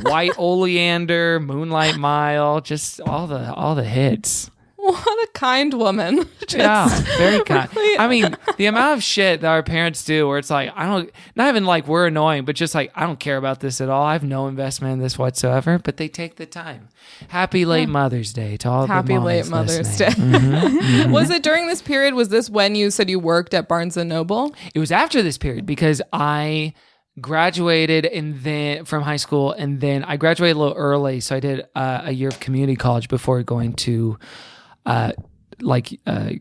White Oleander, Moonlight Mile, just all the hits. What a kind woman. Yeah, very kind. I mean, the amount of shit that our parents do where it's like, I don't, not even like we're annoying, but just like, I don't care about this at all. I have no investment in this whatsoever, but they take the time. Happy late Mother's Day to all Happy the late mommies Mother's listening. Day. Was it during this period? Was this when you said you worked at Barnes & Noble? It was after this period because I graduated and then from high school, and then I graduated a little early. So I did a year of community college before going to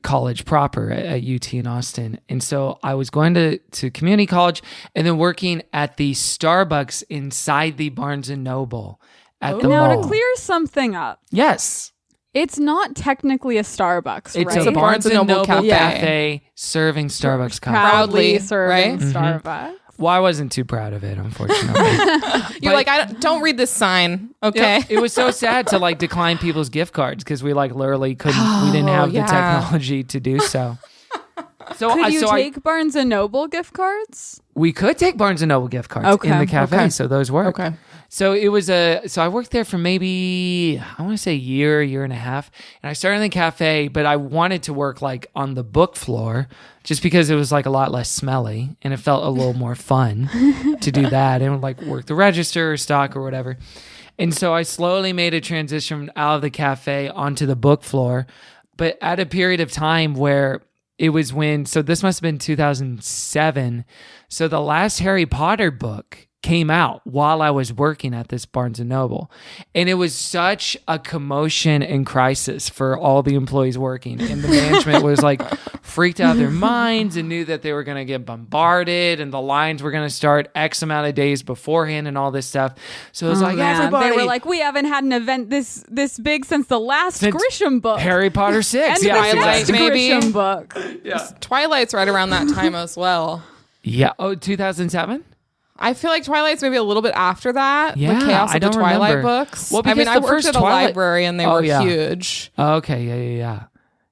college proper at UT in Austin. And so I was going to community college and then working at the Starbucks inside the Barnes & Noble at the Now, mall. to clear something up, Yes. it's not technically a Starbucks, It's right? a Barnes & Noble Cafe. cafe serving Starbucks coffee. Proudly Proudly, serving right? Starbucks. Well, I wasn't too proud of it, unfortunately. You're like, don't read this sign, okay? Yeah, it was so sad to like decline people's gift cards because we like literally couldn't. We didn't have yeah. the technology to do so. So Could you so take Barnes & Noble gift cards? we could take Barnes & Noble gift cards Okay, in the cafe, okay. so those work. Okay. So it was so I worked there for maybe, I want to say a year and a half. And I started in the cafe, but I wanted to work like on the book floor just because it was like a lot less smelly and it felt a little more fun to do that and like work the register or stock or whatever. And so I slowly made a transition out of the cafe onto the book floor, but at a period of time where it was so this must have been 2007. So the last Harry Potter book came out while I was working at this Barnes & Noble. And it was such a commotion and crisis for all the employees working. And the management was like freaked out of their minds and knew that they were going to get bombarded and the lines were going to start X amount of days beforehand and all this stuff. So it was like, Man, everybody. they were like, we haven't had an event this big since the last Since Grisham book. Harry Potter 6. and Yeah, the Twilight, next maybe. Grisham book. Twilight's right around that time as well. Yeah. Oh, 2007? I feel like Twilight's maybe a little bit after that. Yeah, the chaos I of the don't Twilight remember. books. Well, I mean, because I the worked first at a Twilight- library and they Oh, were yeah. huge. Oh, okay. Yeah.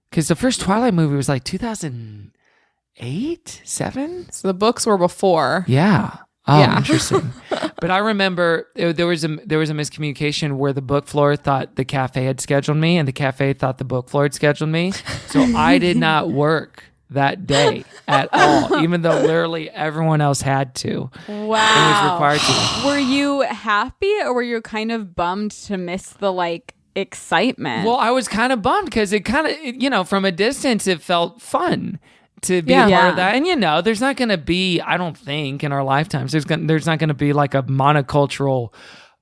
Because the first Twilight movie was like 2008, 7? So the books were before. Yeah. Oh, Yeah. interesting. But I remember there was a miscommunication where the book floor thought the cafe had scheduled me and the cafe thought the book floor had scheduled me. So I did not work that day at all, even though literally everyone else had to. Wow. It was required to. Were you happy or were you kind of bummed to miss the like excitement? Well, I was kind of bummed because it kind of, from a distance, it felt fun to be Yeah. a part Yeah. of that. And, there's not going to be, I don't think, in our lifetimes, there's not going to be like a monocultural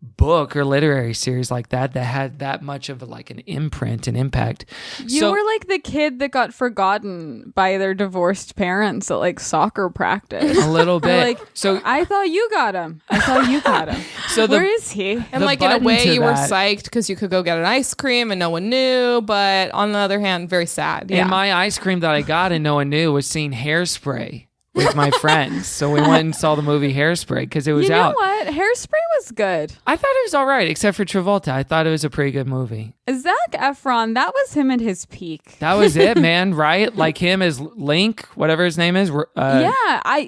book or literary series like that had that much of like an imprint and impact. you were like the kid that got forgotten by their divorced parents at like soccer practice. a little They're bit. like, So I thought you got him. I thought you got him. So the- Where is he? And The like in a button way, to you were that- psyched because you could go get an ice cream and no one knew. But on the other hand, very sad. Yeah. and my ice cream that I got and no one knew was seeing Hairspray with my friends. So we went and saw the movie Hairspray because it was You know out. what? Hairspray was good. I thought it was all right, except for Travolta. I thought it was a pretty good movie. Zac Efron, that was him at his peak. That was it, man, right? Like him as Link, whatever his name is.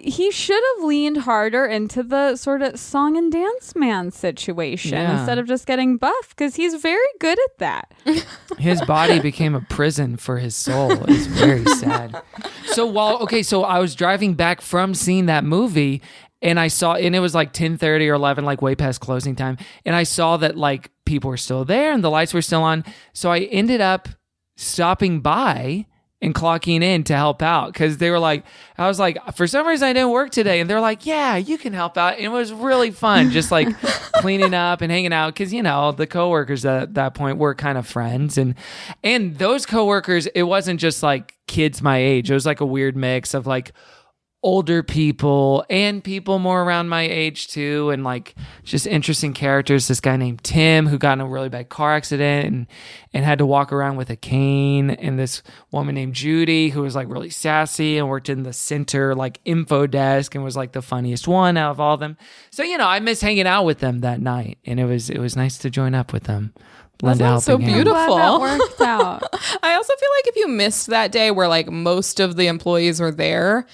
He should have leaned harder into the sort of song and dance man situation Yeah. instead of just getting buff because he's very good at that. His body became a prison for his soul. It's very sad. So I was driving back from seeing that movie and I saw, and it was like 10:30 or 11, like way past closing time. And I saw that like people were still there and the lights were still on. So I ended up stopping by and clocking in to help out because they were like, I was like, for some reason I didn't work today. And they're like, yeah, you can help out. And it was really fun, just like cleaning up and hanging out. Cause the coworkers at that point were kind of friends and those coworkers, it wasn't just like kids my age. It was like a weird mix of like older people and people more around my age too, and like just interesting characters. This guy named Tim who got in a really bad car accident and had to walk around with a cane, and this woman named Judy who was like really sassy and worked in the center like info desk and was like the funniest one out of all of them. So I miss hanging out with them that night, and it was nice to join up with them. Lend a sounds so helping hand. beautiful. Glad that worked out. I also feel like if you missed that day where like most of the employees were there,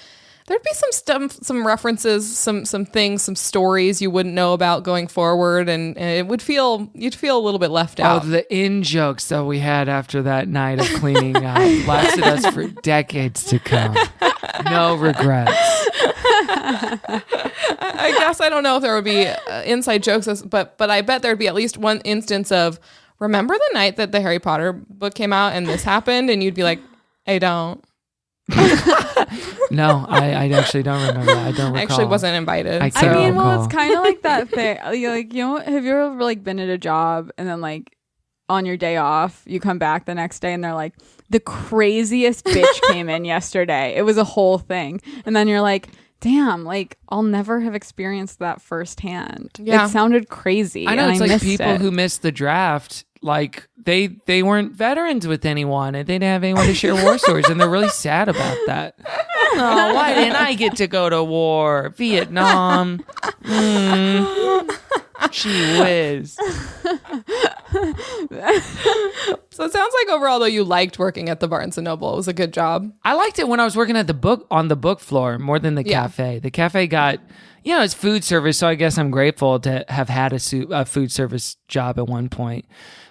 there'd be some stuff, some references, some things, some stories you wouldn't know about going forward, and you'd feel a little bit left Oh, out. the in jokes that we had after that night of cleaning up lasted us for decades to come. No regrets. I guess I don't know if there would be inside jokes, but I bet there'd be at least one instance of, remember the night that the Harry Potter book came out and this happened, and you'd be like, I don't. No, I actually don't remember that. I don't recall. I actually wasn't invited. I so- can't I mean, well, recall. it's kind of like that thing. Like, you know, have you ever like been at a job and then like on your day off, you come back the next day and they're like, the craziest bitch came in yesterday. It was a whole thing. And then you're like, damn, like I'll never have experienced that firsthand. Yeah. It sounded crazy. I know, and it's I like missed people it. who missed the draft, like they weren't veterans with anyone and they didn't have anyone to share war stories, and they're really sad about that. Oh, why didn't I get to go to war? Vietnam. Gee whiz. So it sounds like overall, though, you liked working at the Barnes and Noble. It was a good job. I liked it when I was working at the book floor more than the Yeah. cafe. The cafe got, it's food service, so I guess I'm grateful to have had a food service job at one point.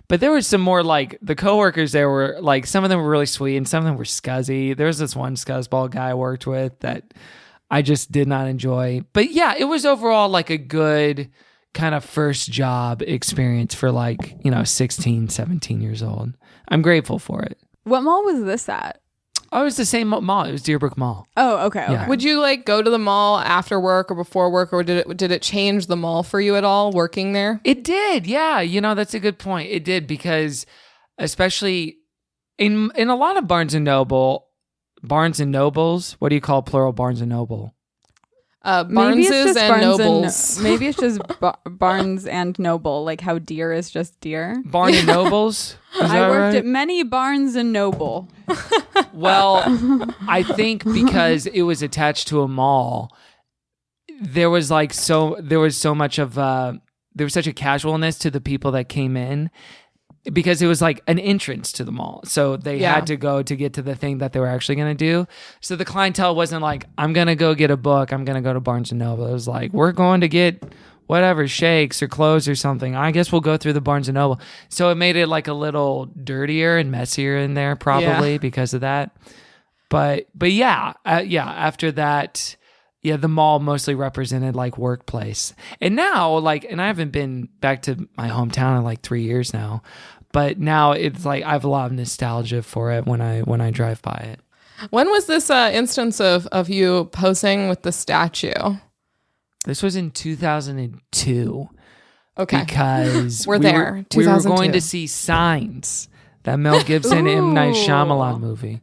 But there was some more like the coworkers there were like, some of them were really sweet and some of them were scuzzy. There was this one scuzzball guy I worked with that I just did not enjoy. But yeah, it was overall like a good kind of first job experience for like, 16, 17 years old. I'm grateful for it. What mall was this at? Oh, it was the same mall. It was Deerbrook Mall. Oh, okay. Yeah. Okay. Would you like go to the mall after work or before work, or did it change the mall for you at all working there? It did. Yeah. That's a good point. It did, because especially in a lot of Barnes and Nobles, what do you call plural Barnes and Noble? Barneses and Nobles. Maybe it's just Barnes and Noble, like how deer is just deer. Barn and Nobles? Is I that worked right? at many Barnes and Noble. Well, I think because it was attached to a mall, there was such a casualness to the people that came in, because it was like an entrance to the mall. So they Yeah. had to go to get to the thing that they were actually going to do. So the clientele wasn't like, I'm going to go get a book, I'm going to go to Barnes & Noble. It was like, we're going to get whatever, shakes or clothes or something. I guess we'll go through the Barnes & Noble. So it made it like a little dirtier and messier in there probably because of that. But yeah, after that, yeah, the mall mostly represented like workplace. And now, and I haven't been back to my hometown in like 3 years now, but now it's like I have a lot of nostalgia for it when I drive by it. When was this instance of you posing with the statue? This was in 2002. Okay. Because We're there, we were 2002. going to see Signs, that Mel Gibson M. Night Shyamalan movie,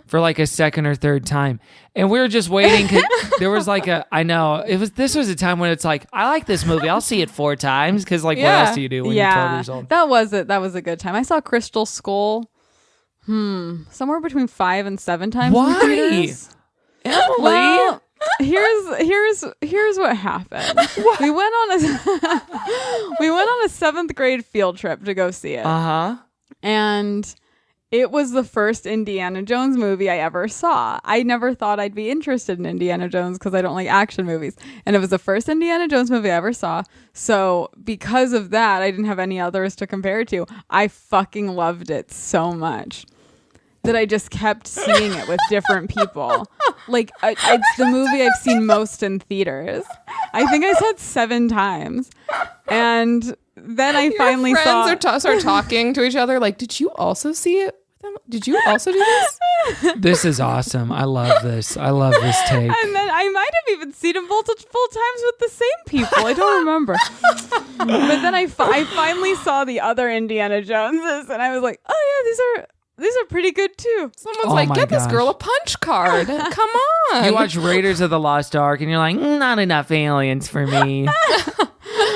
for like a second or third time. And we were just waiting. 'Cause there was like this was a time when it's like, I like this movie, I'll see it 4 times. Because what else do you do when you're 12 years old? That was it. That was a good time. I saw Crystal Skull. Somewhere between 5 and 7 times. in Why? theaters. Emily? Well, here's what happened. We went on a 7th grade field trip to go see it. Uh-huh. And it was the first Indiana Jones movie I ever saw. I never thought I'd be interested in Indiana Jones because I don't like action movies. And it was the first Indiana Jones movie I ever saw. So because of that, I didn't have any others to compare it to. I fucking loved it so much that I just kept seeing it with different people. Like, it's the movie I've seen most in theaters. I think I saw it 7 times. And then I finally Your saw... friends start talking to each other like, did you also see it? Did you also do this? This is awesome. I love this. I love this take. And then I might have even seen it multiple times with the same people. I don't remember. But then I finally saw the other Indiana Joneses, and I was like, oh yeah, these are pretty good too. Someone's Oh like, my get this gosh. girl a punch card. Come on. You watch Raiders of the Lost Ark and you're like, not enough aliens for me.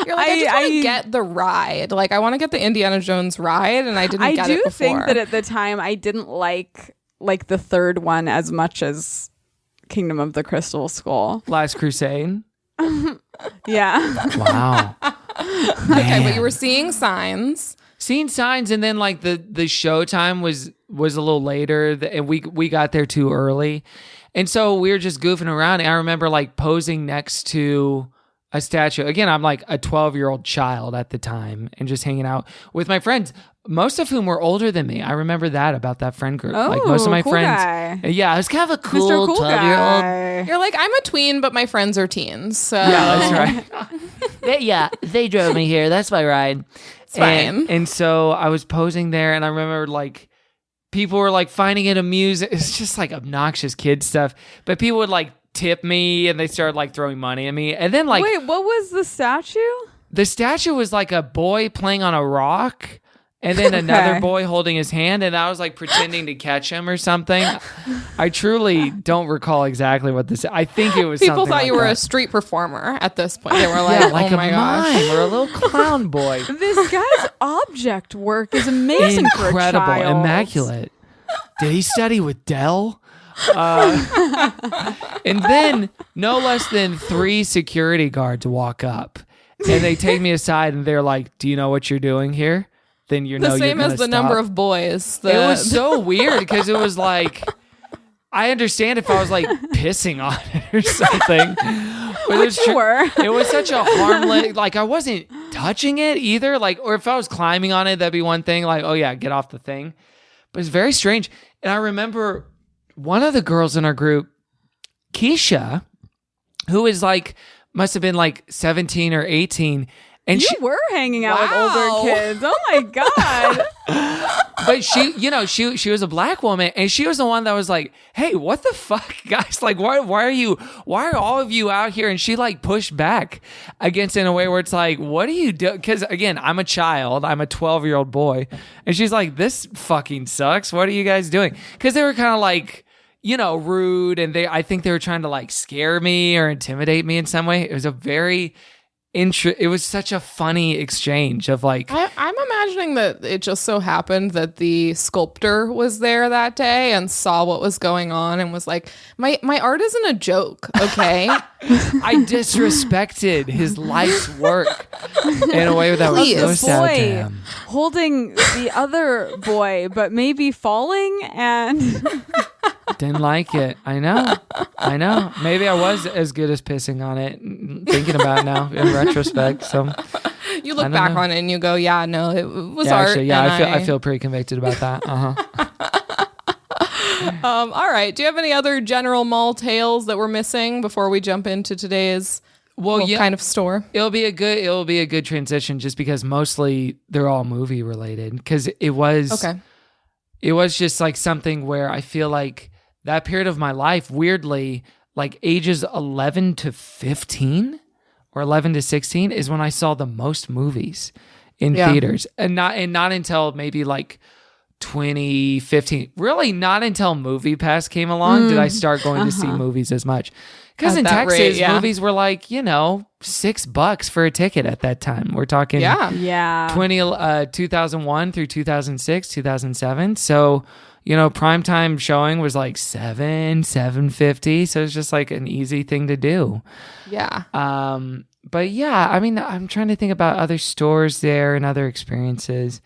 You're like, I just want I- to get the ride. Like, I want to get the Indiana Jones ride, and I didn't get it before. Think that at the time I didn't like the third one as much as Kingdom of the Crystal Skull. Last Crusade. Yeah. Wow. Okay, but you were seeing Signs. seen signs, and then like the show time was a little later, and we got there too early, and so we were just goofing around. And I remember like posing next to a statue. Again, I'm like a 12-year-old child at the time, and just hanging out with my friends, most of whom were older than me. I remember that about that friend group. Oh, like most of my cool friends. guy. Yeah, I was kind of a Mr. cool Cool 12-year-old. Guy. You're like, I'm a tween, but my friends are teens. So Yeah, that's right. They drove me here. That's my ride. It's fine. And so I was posing there, and I remember like people were like finding it amusing. It's just like obnoxious kid stuff. But people would like tip me, and they started like throwing money at me. And then like Wait, what was the statue? the statue was like a boy playing on a rock. And then another boy holding his hand, and I was like pretending to catch him or something. I truly don't recall exactly what this. I think it was. People something thought like you were that. a street performer at this point. They were like, Yeah, like oh a my gosh. mime or a little clown boy. This guy's object work is amazing for a Incredible, child. immaculate. Did he study with Dell? And then no less than 3 security guards walk up, and they take me aside, and they're like, "Do you know what you're doing here?" Then you know The same you're as gonna the number stop. of boys. It was so weird because it was like, I understand if I was like pissing on it or something. But Which you were. It was such a harmless, like I wasn't touching it either. Like, or if I was climbing on it, that'd be one thing. Like, oh yeah, get off the thing. But it's very strange. And I remember one of the girls in our group, Keisha, who is like, must have been like 17 or 18. And You she, were hanging out Wow. with older kids. Oh my god. but she was a black woman, and she was the one that was like, "Hey, what the fuck, guys? Like, why are all of you out here?" And she like pushed back against it in a way where it's like, "What do you do?" Because again, I'm a child, I'm a 12-year-old boy, and she's like, "This fucking sucks. What are you guys doing?" Because they were kind of like, rude, and I think they were trying to like scare me or intimidate me in some way. It was a very it was such a funny exchange of like, I'm imagining that it just so happened that the sculptor was there that day and saw what was going on and was like, my art isn't a joke, okay? I disrespected his life's work in a way that was Please. so The sad to boy him. holding the other boy, but maybe falling and Didn't like it. I know. Maybe I was as good as pissing on it, thinking about it now in retrospect. So You I look don't back know. on it and you go, yeah, no, it was yeah, art. actually, yeah, and I feel pretty convicted about that. all right. Do you have any other general mall tales that we're missing before we jump into today's kind of store? It'll be a good transition just because mostly they're all movie related because it was just like something where I feel like that period of my life, weirdly, like ages 11 to 15 or 11 to 16 is when I saw the most movies in theaters, and not until maybe like 2015. Really, not until MoviePass came along did I start going to see movies as much. Because At in that Texas, rate, yeah. movies were like, $6 for a ticket at that time. We're talking yeah. 2001 through 2006, 2007. So, primetime showing was like $7.50. So it's just like an easy thing to do. Yeah. But yeah, I mean, I'm trying to think about other stores there and other experiences.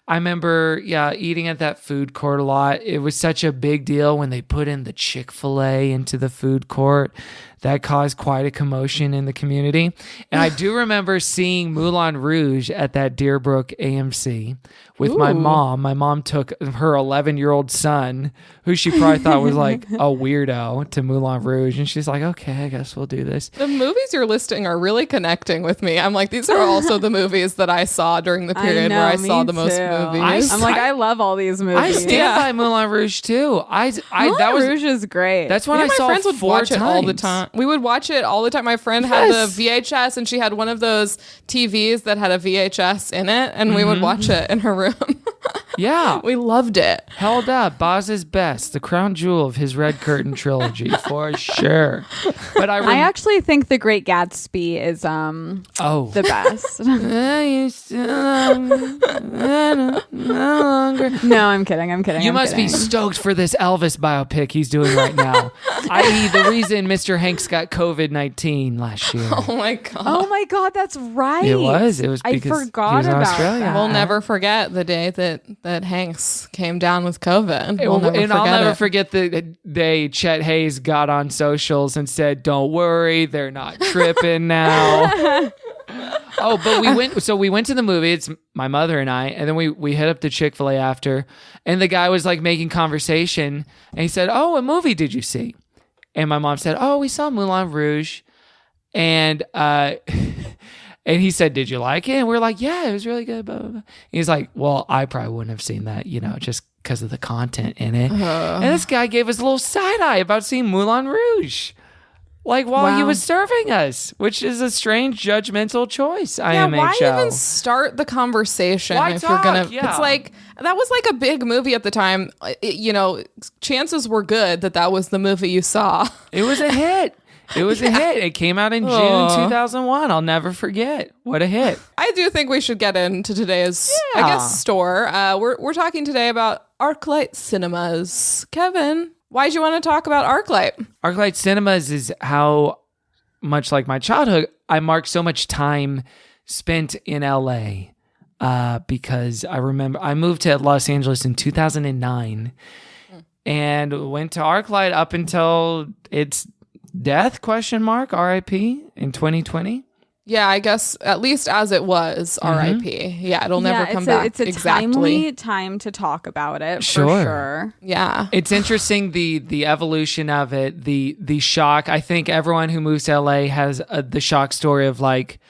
I remember, eating at that food court a lot. It was such a big deal when they put in the Chick-fil-A into the food court. That caused quite a commotion in the community. And I do remember seeing Moulin Rouge at that Deerbrook AMC with my mom. My mom took her 11-year-old son, who she probably thought was like a weirdo, to Moulin Rouge. And she's like, okay, I guess we'll do this. The movies you're listing are really connecting with me. I'm like, these are also the movies that I saw during the period where I saw the most movies. I'm like, I love all these movies. I stand by Moulin Rouge too. That was Rouge is great. That's when Me I and my saw friends would 4 watch it all the times. time. We would watch it all the time. My friend had the VHS, and she had one of those TVs that had a VHS in it, and we would watch it in her room. Yeah. We loved it. Held up. Boz's best. The crown jewel of his Red Curtain trilogy, for sure. But I actually think The Great Gatsby is the best. No, I'm kidding. You must be stoked for this Elvis biopic he's doing right now. I.e., the reason Mr. Hanks got COVID-19 last year. Oh my god. Oh my god, that's right. It was because I he forgot was in about Australia. that. We'll never forget the day that Hanks came down with COVID. I'll never it. forget the day Chet Hayes got on socials and said, "Don't worry, they're not tripping now." Oh, but we went to the movie. It's my mother and I, and then we head up to Chick-fil-A after, and the guy was like making conversation, and he said, "Oh, what movie did you see?" And my mom said, "Oh, we saw Moulin Rouge," and and he said, "Did you like it?" And we were like, "Yeah, it was really good." Blah, blah, blah. He's like, "Well, I probably wouldn't have seen that, just because of the content in it." And this guy gave us a little side eye about seeing Moulin Rouge. Like while he was serving us, which is a strange judgmental choice. Why even start the conversation Why if talk? you're gonna? Yeah. It's like that was like a big movie at the time. Chances were good that was the movie you saw. It was a hit. It was a hit. It came out in June 2001. I'll never forget. What a hit! I do think we should get into today's, store. We're talking today about ArcLight Cinemas. Kevin, why'd you want to talk about ArcLight? ArcLight Cinemas is how much like my childhood, I marked so much time spent in LA because I remember I moved to Los Angeles in 2009 and went to ArcLight up until its death, RIP in 2020. Yeah, I guess at least as it was, RIP. Yeah, it'll never come back. It's a timely time to talk about it, for sure. Yeah. It's interesting, the evolution of it, the shock. I think everyone who moves to LA has the shock story of like,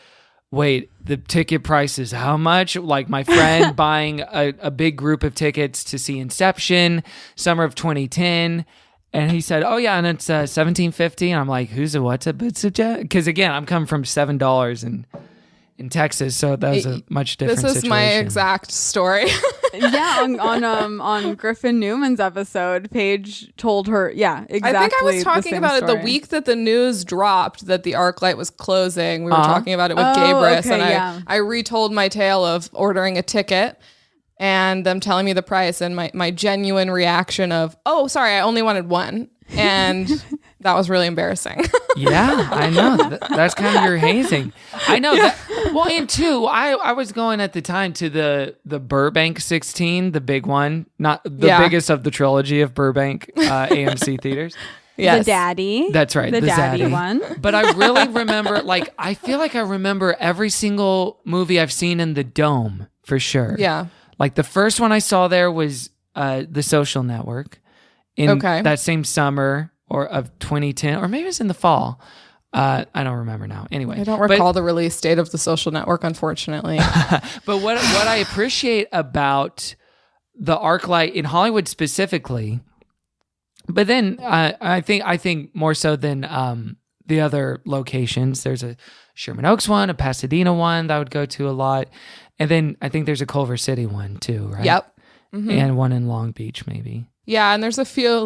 wait, the ticket price is how much? Like my friend buying a big group of tickets to see Inception, summer of 2010. And he said, "Oh yeah, and it's $17.50." And I'm like, what's a budget? Because again, I'm coming from $7 in Texas, so that was a much different This is situation. my exact story. Yeah, on Griffin Newman's episode, Paige told her, exactly. I think I was talking about it the story. week that the news dropped that the ArcLight was closing. We were talking about it with Gabrus, okay, and I retold my tale of ordering a ticket and them telling me the price and my genuine reaction of, "Oh, sorry, I only wanted one." And that was really embarrassing. Yeah, I know. That's kind of your hazing. I know. Yeah. Well, and two, I was going at the time to the Burbank 16, the big one, not the biggest of the trilogy of Burbank AMC theaters. Yes. The daddy. That's right. The daddy one. But I really remember, I feel like I remember every single movie I've seen in the Dome, for sure. Yeah. Like the first one I saw there was The Social Network in that same summer of 2010, or maybe it was in the fall. I don't remember now. Anyway, I don't recall the release date of The Social Network, unfortunately. But what I appreciate about the ArcLight in Hollywood specifically, but then I think more so than the other locations. There's a Sherman Oaks one, a Pasadena one that I would go to a lot. And then I think there's a Culver City one too, right? Yep. Mm-hmm. And one in Long Beach, maybe. Yeah, and there's a few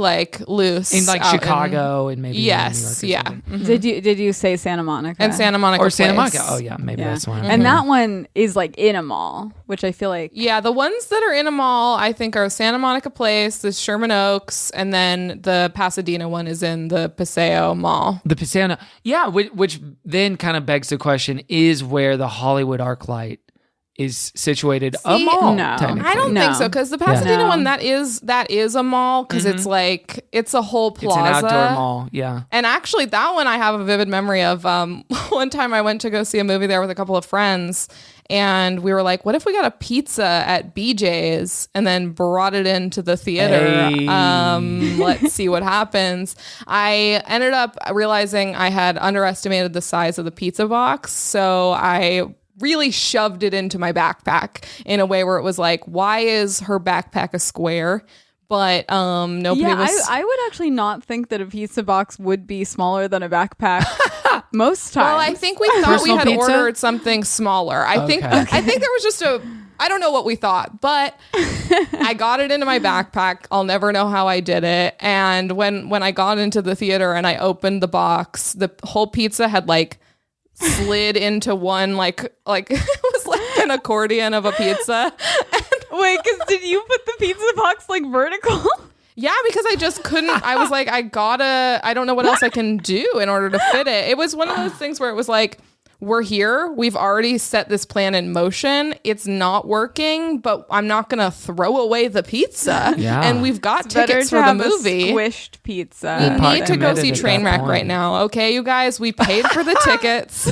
loose in Chicago and maybe yes, New York or something. Mm-hmm. Did you say Santa Monica? And Santa Monica or Santa Place. Monica? Oh yeah, maybe that's one. And that one is in a mall, which I feel like. Yeah, the ones that are in a mall, I think, are Santa Monica Place, the Sherman Oaks, and then the Pasadena one is in the Paseo Mall. The Paseo, yeah, which then kind of begs the question: is where the Hollywood ArcLight is situated a mall? No, I don't think so, because the Pasadena one that is a mall, because it's it's a whole plaza. It's an outdoor mall, yeah. And actually, that one I have a vivid memory of. One time I went to go see a movie there with a couple of friends, and we were like, "What if we got a pizza at BJ's and then brought it into the theater? Hey. Let's see what happens." I ended up realizing I had underestimated the size of the pizza box, so I really shoved it into my backpack in a way where it was like, why is her backpack a square? But nobody was. I would actually not think that a pizza box would be smaller than a backpack most times. Well, I think we thought we had ordered something smaller. I think there was just I don't know what we thought, but I got it into my backpack. I'll never know how I did it. And when I got into the theater and I opened the box, the whole pizza had like slid into one like it was like an accordion of a pizza. Wait, because did you put the pizza box like vertical? Yeah, because I just couldn't. I was like, I don't know what else I can do in order to fit it. It was one of those things where it was like, we're here. We've already set this plan in motion. It's not working, but I'm not going to throw away the pizza. Yeah. And we've got It's tickets for better to the have a movie. squished pizza. We Pot need to go committed see at that Trainwreck point. right now. Okay, you guys, we paid for the tickets.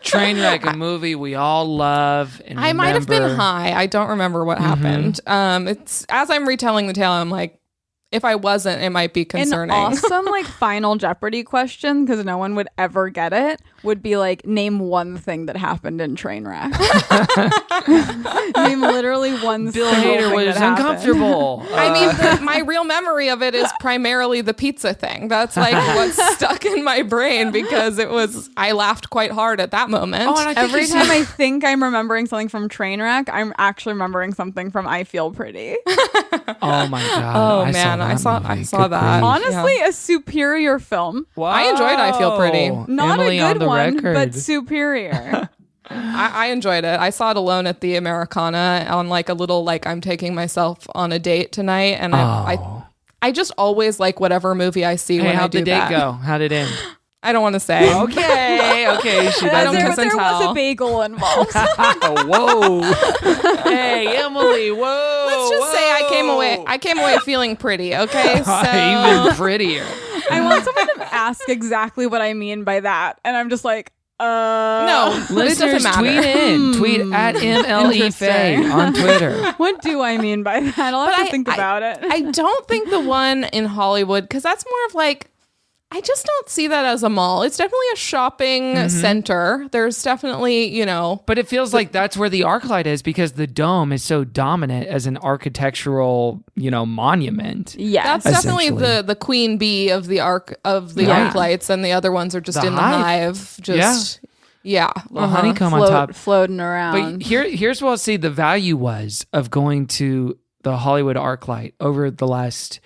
Trainwreck, a movie we all love. And I might have been remember. high. I don't remember what happened. It's as I'm retelling the tale, I'm like, if I wasn't, it might be concerning. An awesome like Final Jeopardy question, because no one would ever get it, would be like, name one thing that happened in Trainwreck. Name literally one Bill single Hader thing was that happened. uncomfortable. I mean, my real memory of it is primarily the pizza thing. That's like what's stuck in my brain because I laughed quite hard at that moment. Oh, and I think Every you time said- I think I'm remembering something from Trainwreck, I'm actually remembering something from I Feel Pretty. Oh my god! Oh, I man, I saw movie. that. Good grief. Honestly, a superior film. Wow. I enjoyed I Feel Pretty. Not Emily a on good the one, record. but superior. I enjoyed it. I saw it alone at the Americana on like a little like I'm taking myself on a date tonight, and I just always like whatever movie I see Hey, when I how'd do the date that. go? How'd it end? I don't want to say. Okay. She I don't doesn't. kiss and there was tell. a bagel involved. Whoa. Hey, Emily. Whoa. Let's just say I came away feeling pretty. Okay, so Even prettier. I want someone to ask exactly what I mean by that, and I'm just like, no, it Listeners, doesn't tweet matter. in. Tweet at MLE Faye Interesting. on Twitter. What do I mean by that? I'll have to think about it. I don't think the one in Hollywood, because that's more of like, I just don't see that as a mall. It's definitely a shopping center. There's definitely, But it feels like that's where the ArcLight is because the dome is so dominant as an architectural, monument. Yes. that's definitely Essentially. the queen bee of the arc lights, and the other ones are just The in the hive. hive. Just yeah. Well, honeycomb on top. floating around. But here's what I'll see the value was of going to the Hollywood ArcLight over the last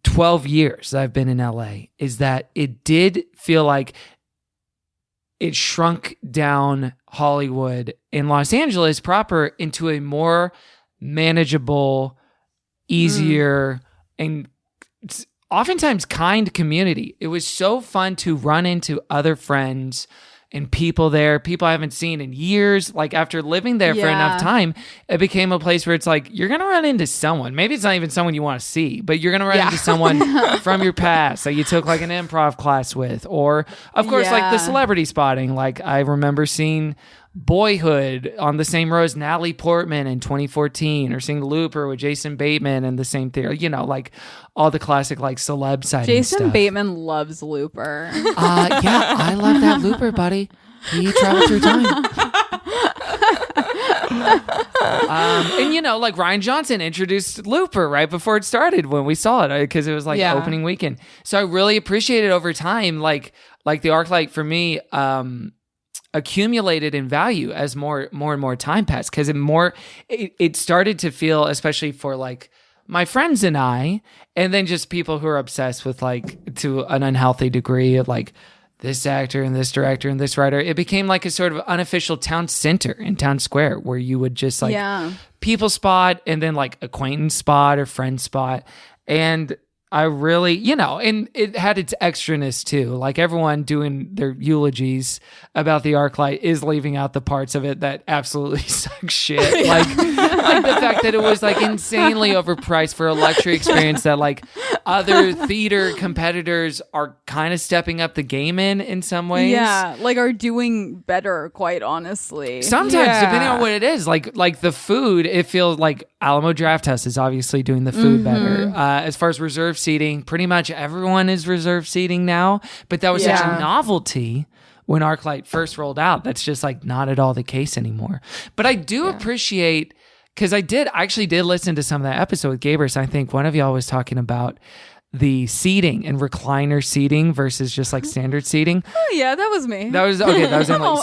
12 years that I've been in LA is that it did feel like it shrunk down Hollywood in Los Angeles proper into a more manageable, easier, and oftentimes kind community. It was so fun to run into other friends and people there, people I haven't seen in years. Like after living there for enough time, it became a place where it's like, you're going to run into someone. Maybe it's not even someone you want to see, but you're going to run into someone from your past that you took like an improv class with. Or of course, like the Yeah. celebrity spotting. Like I remember seeing Boyhood on the same row as Natalie Portman in 2014, or seeing Looper with Jason Bateman in the same theater, like all the classic like celeb sighting Jason stuff. Bateman loves Looper. Yeah, I love that Looper, buddy. He traveled through time. And like Ryan Johnson introduced Looper right before it started when we saw it because it was like opening weekend. So I really appreciated over time, like the ArcLight for me, accumulated in value as more and more time passed because it started to feel, especially for like my friends and I, and then just people who are obsessed with like to an unhealthy degree of like this actor and this director and this writer, it became like a sort of unofficial town center in town square where you would just like people spot and then like acquaintance spot or friend spot. And I really, and it had its extraness too. Like everyone doing their eulogies about the ArcLight is leaving out the parts of it that absolutely suck shit. Like the fact that it was like insanely overpriced for a luxury experience that like other theater competitors are kind of stepping up the game in some ways. Yeah, like are doing better, quite honestly. Sometimes, depending on what it is, like the food, it feels like Alamo Drafthouse is obviously doing the food better. As far as reserve seating, pretty much everyone is reserve seating now. But that was such a novelty when ArcLight first rolled out. That's just like not at all the case anymore. But I do appreciate, because I actually did listen to some of that episode with Gabrus. I think one of y'all was talking about the seating and recliner seating versus just like standard seating. Oh yeah, that was me. That was Emily.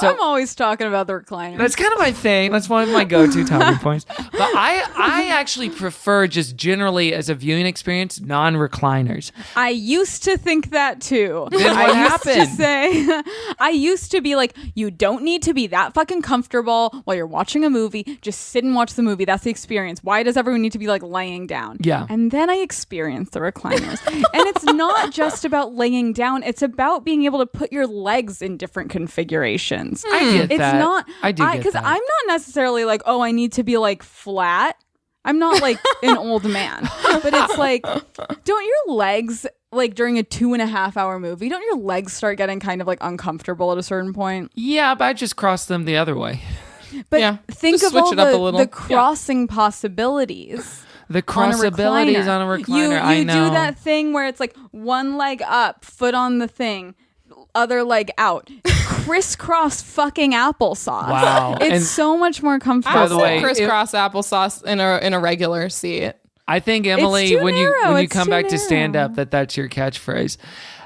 So I'm always talking about the recliner. that's kind of my thing. That's one of my go-to talking points. But I actually prefer just generally as a viewing experience non-recliners. I used to think that too. Then what happened? I used to be like, you don't need to be that fucking comfortable while you're watching a movie. Just sit and watch the movie. That's the experience. Why does everyone need to be like laying down? Yeah. And then I experienced the recliners. And it's not just about laying down. It's about being able to put your legs in different configurations. I get It's that. not. I do get Because that. I'm not necessarily like, oh, I need to be like flat. I'm not like an old man, but it's like, don't your legs like during a 2.5 hour movie, don't your legs start getting kind of like uncomfortable at a certain point? Yeah, but I just crossed them the other way. But Yeah, think just of switch all it up a little. the Yeah. crossing possibilities. The crossabilities on a recliner. I You know. do that thing where it's like one leg up, foot on the thing, other leg out. Crisscross fucking applesauce. Wow. It's And so much more comfortable. By the way, crisscross applesauce in a regular seat. I think Emily, too when narrow. you It's come too back to stand up, that's your catchphrase.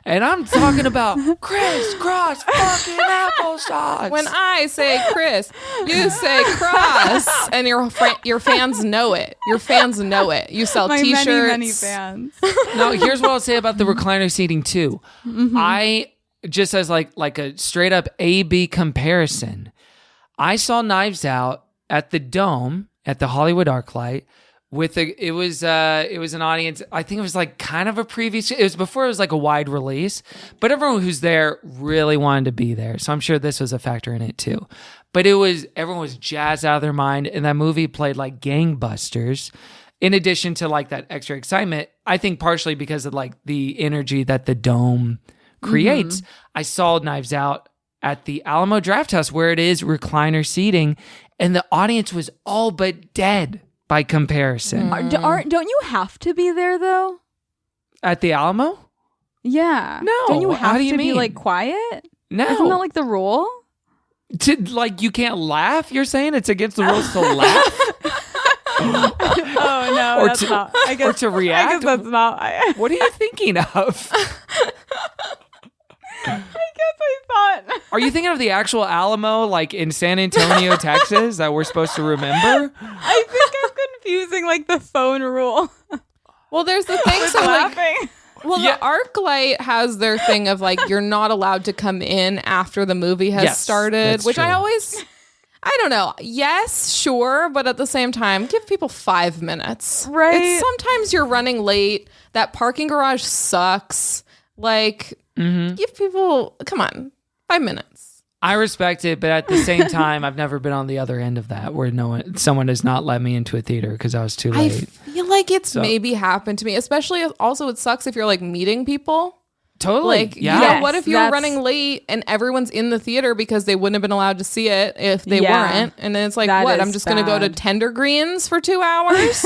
And I'm talking about crisscross fucking applesauce. When I say Chris, you say cross, and your fans know it. Your fans know it. You sell My T-shirts. many fans. No, here's what I'll say about the recliner seating too. I just as like a straight up A/B comparison. I saw Knives Out at the Dome at the Hollywood ArcLight with it was an audience. I think it was like kind of a previous. It was before it was like a wide release, but everyone who's there really wanted to be there. So I'm sure this was a factor in it too. But everyone was jazzed out of their mind, and that movie played like gangbusters. In addition to like that extra excitement, I think partially because of like the energy that the Dome creates. I saw Knives Out at the Alamo Drafthouse where it is recliner seating, and the audience was all but dead by comparison. Don't you have to be there though? At the Alamo? Yeah. No. Don't you have How do you to be mean? like quiet? No. Isn't that like the rule? Like you can't laugh? You're saying it's against the rules to laugh? Oh no, Or that's to- not. I guess, or to react? I guess that's not. What are you thinking of? I thought. Are you thinking of the actual Alamo like in San Antonio, Texas that we're supposed to remember? I think I'm confusing like the phone rule. Well, there's the thing. So like, Laughing. well, Yeah. the ArcLight has their thing of like you're not allowed to come in after the movie has Yes, started, that's which true. I don't know. Yes, sure, but at the same time, give people 5 minutes. Right. It's sometimes you're running late. That parking garage sucks. Like, give people, come on, 5 minutes. I respect it, but at the same time, I've never been on the other end of that where someone has not let me into a theater because I was too I late. feel like it's So- maybe happened to me, especially also it sucks if you're like meeting people. Totally. Like, yeah. you know, Yes, what if you were that's- running late and everyone's in the theater because they wouldn't have been allowed to see it if they Yeah. weren't? And then it's like, That what? is I'm just going to go to bad. Tender Greens for 2 hours?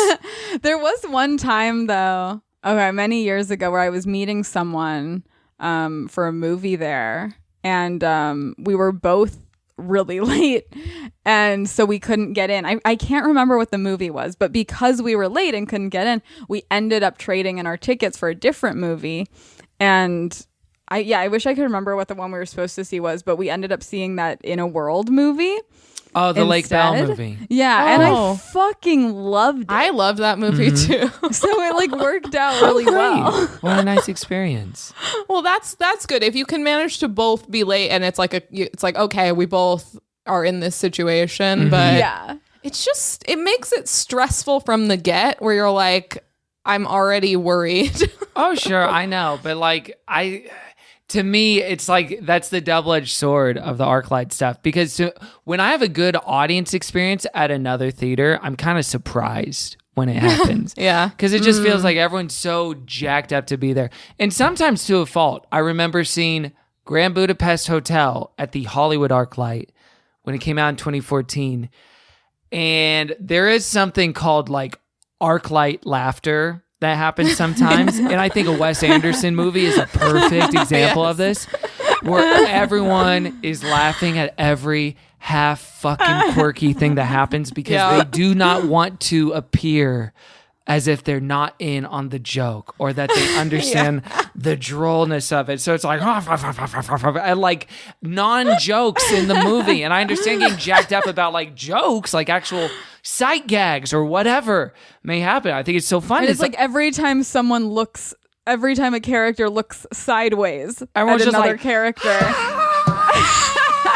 There was one time though, many years ago, where I was meeting someone for a movie there, and we were both really late, and so we couldn't get in. I can't remember what the movie was, but because we were late and couldn't get in, we ended up trading in our tickets for a different movie. And I wish I could remember what the one we were supposed to see was, but we ended up seeing that In a World movie. Oh, the Lake Bell instead. movie. Yeah, and Oh. I fucking loved it. I loved that movie too. So it like worked out really well. What a nice experience. Well, that's good. If you can manage to both be late and it's like okay, we both are in this situation, but Yeah. it's just it makes it stressful from the get where you're like I'm already worried. Oh, sure. I know. But like, to me, it's like that's the double-edged sword of the ArcLight stuff. Because when I have a good audience experience at another theater, I'm kind of surprised when it happens. Yeah. Because it just feels like everyone's so jacked up to be there. And sometimes to a fault. I remember seeing Grand Budapest Hotel at the Hollywood ArcLight when it came out in 2014. And there is something called like ArcLight laughter that happens sometimes. And I think a Wes Anderson movie is a perfect example of this, where everyone is laughing at every half fucking quirky thing that happens because Yeah. they do not want to appear as if they're not in on the joke or that they understand the drollness of it. So it's like, and like non-jokes in the movie. And I understand getting jacked up about like jokes, like actual sight gags or whatever may happen. I think it's so fun. It's like every time a character looks sideways Everyone's at just another like, character.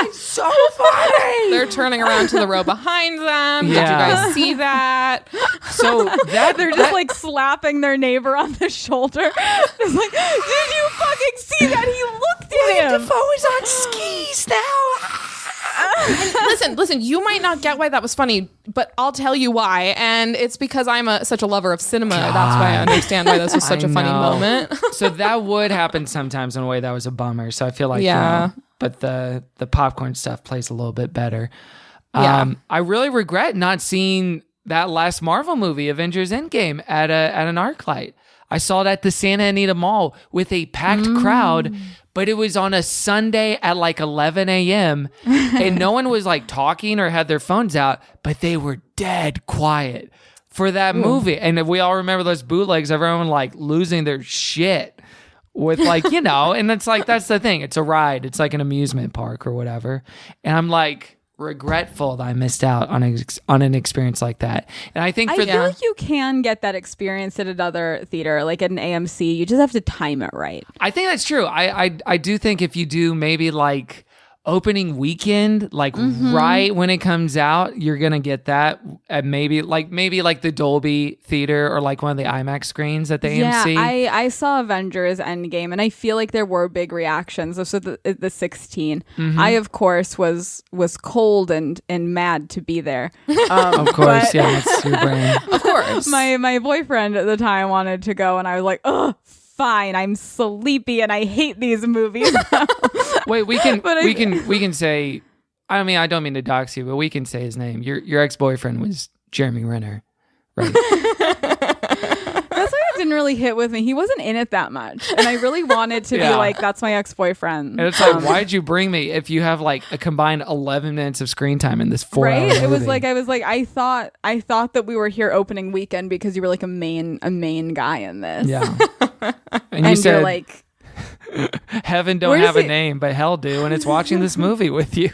it's so funny. They're turning around to the row behind them. Did you guys see that? So They're just like slapping their neighbor on the shoulder. It's like, did you fucking see that? He looked at him. Dafoe is on skis now. Listen, you might not get why that was funny, but I'll tell you why. And it's because I'm such a lover of cinema. That's why I understand why this was such a funny moment. So that would happen sometimes in a way that was a bummer. So I feel like, Yeah. but the popcorn stuff plays a little bit better. Yeah. I really regret not seeing that last Marvel movie, Avengers Endgame, at an ArcLight. I saw it at the Santa Anita Mall with a packed crowd, but it was on a Sunday at like 11 a.m. and no one was like talking or had their phones out, but they were dead quiet for that movie. And we all remember those bootlegs, everyone like losing their shit with like, and it's like, that's the thing. It's a ride. It's like an amusement park or whatever. And I'm like, regretful that I missed out on an experience like that. And I think I feel like you can get that experience at another theater, like at an AMC. You just have to time it right. I think that's true. I do think if you do maybe like opening weekend, like right when it comes out, you're gonna get that at maybe like the Dolby Theater or like one of the IMAX screens at the AMC. Yeah, I saw Avengers Endgame, and I feel like there were big reactions. So the 16. I of course was cold and mad to be there. Of course, yeah, that's your brain. Of course. My boyfriend at the time wanted to go, and I was like, ugh. Fine, I'm sleepy and I hate these movies. Wait, we can say. I mean, I don't mean to dox you, but we can say his name. Your ex-boyfriend was Jeremy Renner, right? That's why it didn't really hit with me. He wasn't in it that much, and I really wanted to be like, "That's my ex-boyfriend." And it's like, why'd you bring me if you have like a combined 11 minutes of screen time in this 4 hour movie? It was like I thought that we were here opening weekend because you were like a main guy in this. Yeah. And you said you're like, heaven don't have a name, but hell do, and it's watching this movie with you.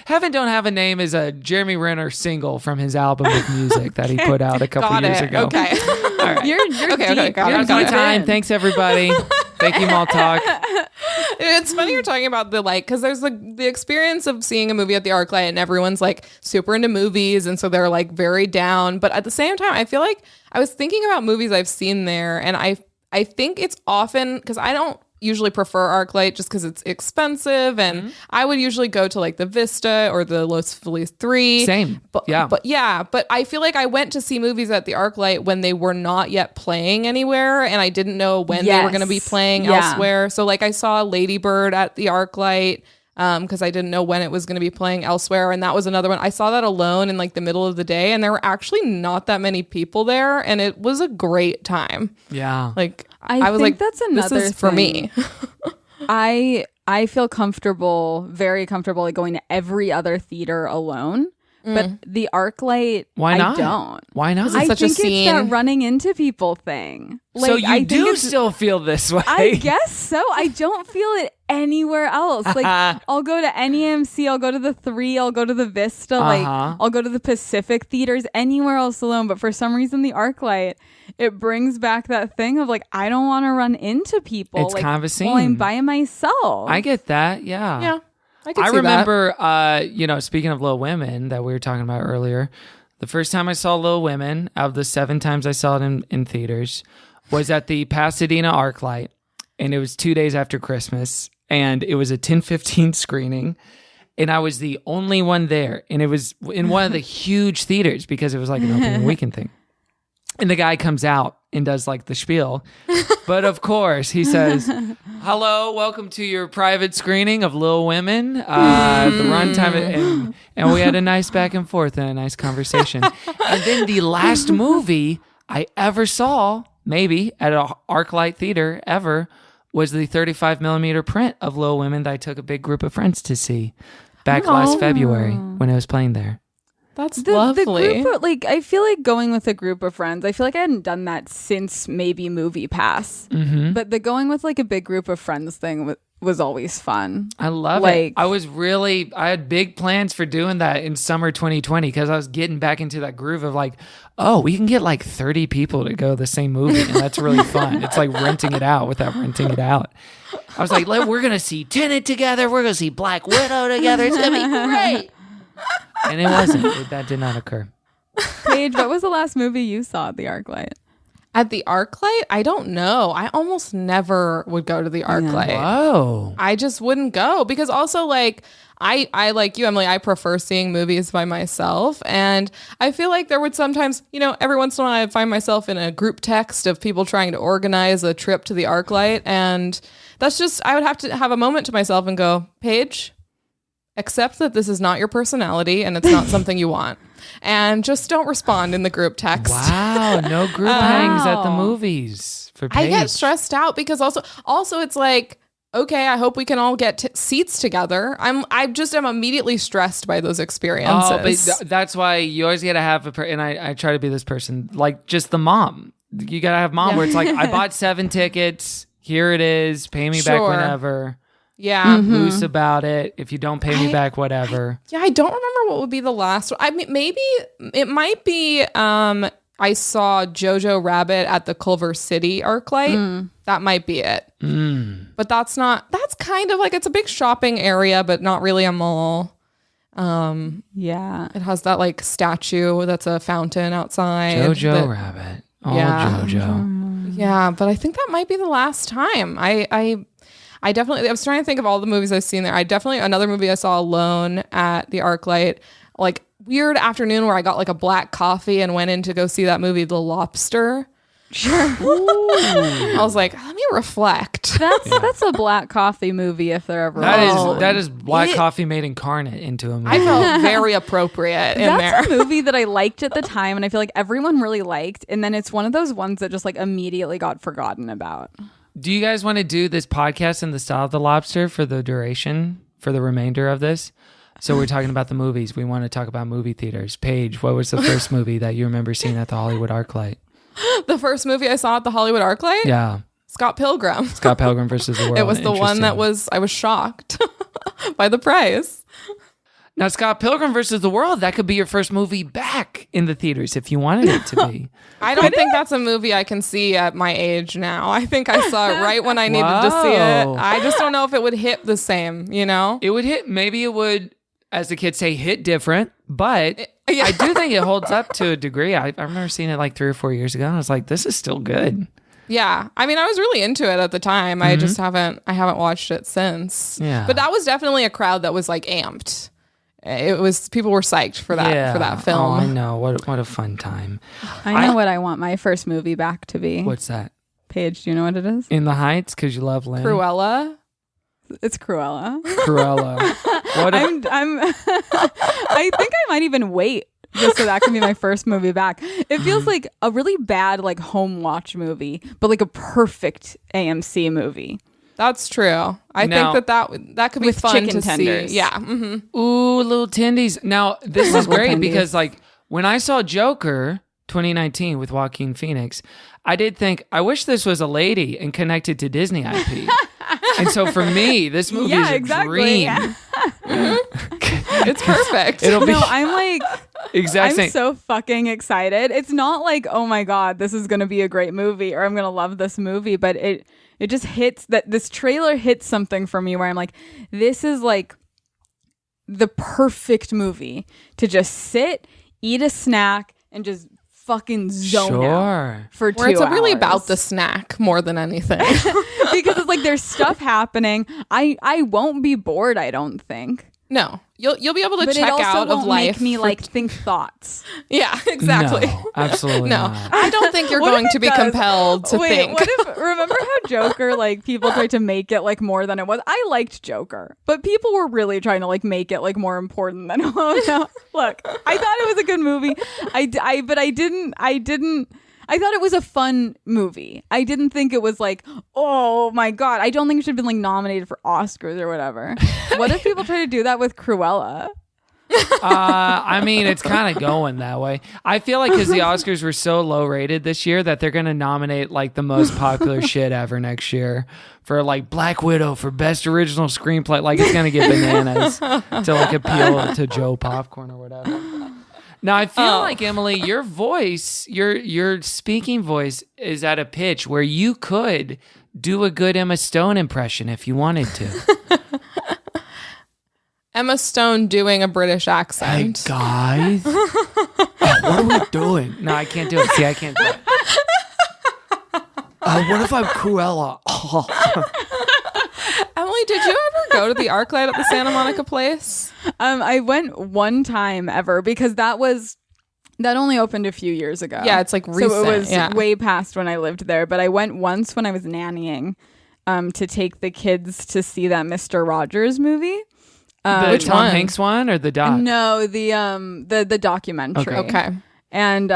Heaven Don't Have a Name is a Jeremy Renner single from his album of music that he put out a couple years ago. Okay. All right. you're Okay, deep. got it. That's my time. Thanks, everybody. Thank you, Mall Talk. It's funny you're talking about the because there's the experience of seeing a movie at the ArcLight and everyone's like super into movies and so they're like very down. But at the same time, I feel like I was thinking about movies I've seen there, and I think it's often because I don't usually prefer ArcLight just because it's expensive, and I would usually go to like the Vista or the Los Feliz 3. Same. But I feel like I went to see movies at the ArcLight when they were not yet playing anywhere, and I didn't know when they were going to be playing elsewhere. So like I saw Lady Bird at the ArcLight because I didn't know when it was going to be playing elsewhere, and that was another one. I saw that alone in like the middle of the day, and there were actually not that many people there, and it was a great time. Yeah. Like I was think like, that's another this is for thing. me. I feel comfortable, very comfortable, like going to every other theater alone. But the ArcLight, Why not? I don't. Why not? It's such a think scene. it's that running into people thing. Like, So I you think do it's- still feel this way. I guess so. I don't feel it anywhere else. Like I'll go to any AMC, I'll go to the 3, I'll go to the Vista, like I'll go to the Pacific theaters, anywhere else alone. But for some reason, the ArcLight, it brings back that thing of like I don't want to run into people. It's like, kind of a scene. while I'm by myself. I get that. Yeah. Yeah. I remember, speaking of Little Women that we were talking about earlier, the first time I saw Little Women, out of the 7 times I saw it in theaters, was at the Pasadena ArcLight, and it was 2 days after Christmas, and it was a 10:15 screening, and I was the only one there, and it was in one of the huge theaters because it was like an opening weekend thing. And the guy comes out and does like the spiel. But of course, he says, hello, welcome to your private screening of Little Women. The runtime. And we had a nice back and forth and a nice conversation. And then the last movie I ever saw, maybe at an ArcLight theater ever, was the 35 millimeter print of Little Women that I took a big group of friends to see back last February when it was playing there. That's The lovely. group of, like, I feel like going with a group of friends, I feel like I hadn't done that since maybe Movie Pass. Mm-hmm. But the going with like a big group of friends thing was always fun. I love it. I had big plans for doing that in summer 2020 because I was getting back into that groove of like, oh, we can get like 30 people to go to the same movie. And that's really fun. It's like renting it out without renting it out. I was like, we're going to see Tenet together. We're going to see Black Widow together. It's going to be great. And it wasn't. That did not occur. Paige, what was the last movie you saw at the ArcLight? At the ArcLight, I don't know. I almost never would go to the ArcLight. Whoa. I just wouldn't go because also like I like you, Emily, I prefer seeing movies by myself. And I feel like there would sometimes, every once in a while I'd find myself in a group text of people trying to organize a trip to the ArcLight. And that's just, I would have to have a moment to myself and go, Paige, accept that this is not your personality and it's not something you want. And just don't respond in the group text. Wow. No group hangs at the movies for Paige. I get stressed out because also it's like, okay, I hope we can all get seats together. I just am immediately stressed by those experiences. Oh, but that's why you always got to have and I try to be this person, like just the mom. You got to have mom where it's like, I bought 7 tickets. Here it is. Pay me back whenever. Yeah. Loose about it. If you don't pay me back, whatever. Yeah, I don't remember what would be the last one. I mean, maybe it might be I saw Jojo Rabbit at the Culver City ArcLight. That might be it. But that's kind of like, it's a big shopping area, but not really a mall. Yeah. It has that like statue that's a fountain outside. Jojo Rabbit. Oh, Yeah. Jojo. Yeah, but I think that might be the last time. I definitely, I was trying to think of all the movies I've seen there. Another movie I saw alone at the ArcLight, like weird afternoon where I got like a black coffee and went in to go see that movie, The Lobster. Sure. I was like, let me reflect. That's a black coffee movie if there ever was. That is black coffee made incarnate into a movie. I felt very appropriate in That's there. a movie that I liked at the time and I feel like everyone really liked. And then it's one of those ones that just like immediately got forgotten about. Do you guys want to do this podcast in the style of The Lobster for the duration, for the remainder of this? So we're talking about the movies. We want to talk about movie theaters. Paige, what was the first movie that you remember seeing at the Hollywood ArcLight? The first movie I saw at the Hollywood ArcLight? Yeah. Scott Pilgrim. Scott Pilgrim versus the World. It was the one that I was shocked by the price. Now, Scott Pilgrim versus the World, that could be your first movie back in the theaters if you wanted it to be. I don't think that's a movie I can see at my age now. I think I saw it right when I needed to see it. Whoa. I just don't know if it would hit the same, It would hit, maybe it would, as the kids say, hit different, but Yeah. I do think it holds up to a degree. I remember seeing it like 3 or 4 years ago, and I was like, this is still good. Yeah. I mean, I was really into it at the time. I just haven't watched it since. Yeah. But that was definitely a crowd that was like amped. It was, people were psyched for that film. Oh, I know. What a fun time. I know what I want my first movie back to be. What's that? Paige, do you know what it is? In the Heights, because you love Lynn. Cruella. It's Cruella. Cruella. I think I might even wait just so that can be my first movie back. It feels like a really bad like home watch movie, but like a perfect AMC movie. That's true. I Now- think that could be With fun chicken to tenders. see. Yeah. Mm-hmm. Ooh, little tendies. Now, this is Little great tendies. because like when I saw Joker 2019 with Joaquin Phoenix, I did think, I wish this was a lady and connected to Disney IP. And so for me, this movie is a dream. It's perfect. It'll be No, I'm like, exact I'm same. so fucking excited. It's not like, oh my God, this is going to be a great movie or I'm going to love this movie, but it just hits that this trailer hits something for me where I'm like, this is like the perfect movie to just sit, eat a snack and just fucking zone out for 2 Where it's really hours. about the snack more than anything. Because it's like there's stuff happening. I won't be bored, I don't think. No, you'll be able to But check it also out won't of life. make me like think thoughts. Yeah, exactly. No, absolutely No, not. I don't think you're What going if to it be does? compelled to Wait, think. what if remember how Joker like people tried to make it like more than it was? I liked Joker, but people were really trying to like make it like more important than it was. Look, I thought it was a good movie. I thought it was a fun movie. I didn't think it was like, oh my God. I don't think it should have been like nominated for Oscars or whatever. What if people try to do that with Cruella? I mean, it's kind of going that way. I feel like because the Oscars were so low rated this year that they're going to nominate like the most popular shit ever next year for like Black Widow for best original screenplay. Like it's going to get bananas to like appeal to Joe Popcorn or whatever. Now I feel like, Emily, your voice, your speaking voice is at a pitch where you could do a good Emma Stone impression if you wanted to. Emma Stone doing a British accent. Hey guys, what are we doing? No, I can't do it. See, I can't do it. What if I'm Cruella? Emily, did you ever go to the ArcLight at the Santa Monica Place? I went one time ever because that only opened a few years ago. Yeah, it's like recent. So it was yeah. way past when I lived there. But I went once when I was nannying to take the kids to see that Mr. Rogers movie. The Which Tom one? Hanks one or the doc? No, the documentary. Okay. And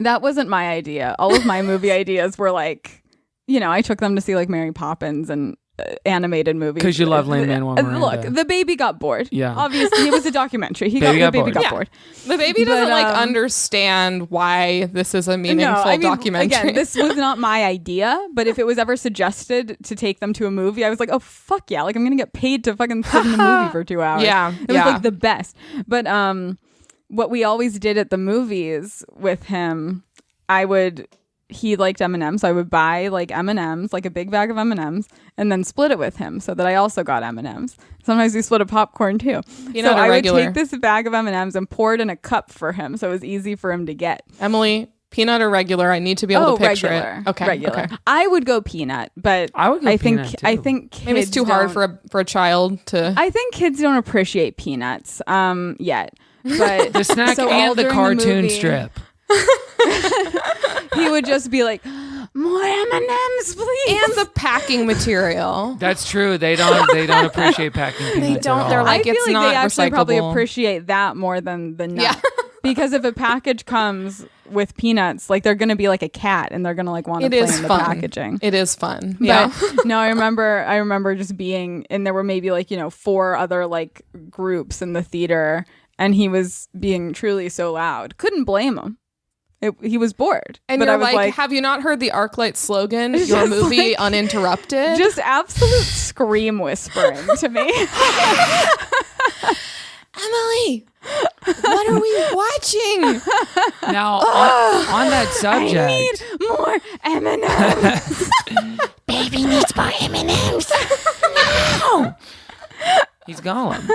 that wasn't my idea. All of my movie ideas were like, I took them to see like Mary Poppins and animated movies. Because you love Lin-Manuel Miranda. Look, the baby got bored. Yeah. Obviously, it was a documentary. The baby got bored. The baby doesn't But, understand why this is a meaningful documentary. Again, this was not my idea, but if it was ever suggested to take them to a movie, I was like, oh, fuck yeah. Like, I'm going to get paid to fucking sit in the movie for 2 hours. Yeah, It was like the best. But what we always did at the movies with him, he liked M&Ms, so I would buy like M&Ms, like a big bag of M&Ms, and then split it with him so that I also got M&Ms. Sometimes we split a popcorn too. Peanut so or I regular? would take this bag of M&Ms and pour it in a cup for him, so it was easy for him to get. Emily, peanut or regular? I need to be able to picture regular. it. Okay. Regular. Okay. I would go peanut, but I would go peanut, too. I think kids Maybe it's too hard don't- for a child to. I think kids don't appreciate peanuts yet. But The snack so all and the during cartoon movie, strip. He would just be like, more M&Ms, please. and the packing material. That's true. They don't appreciate packing peanuts don't. at all. They're like, I feel it's like not they actually probably recyclable. appreciate that more than the nut. Yeah. Because if a package comes with peanuts, like they're going to be like a cat and they're going to like want to It play is in the fun. packaging. It is fun. Yeah. But no, I remember just being, and there were maybe like, 4 other like groups in the theater, and he was being truly so loud. Couldn't blame him. He was bored. And but you're I was like, have you not heard the ArcLight slogan? Your just movie like- uninterrupted. just absolute scream whispering to me. Emily, what are we watching? Now, on that I subject, need more M&Ms. Baby needs more M&Ms. he's Gollum.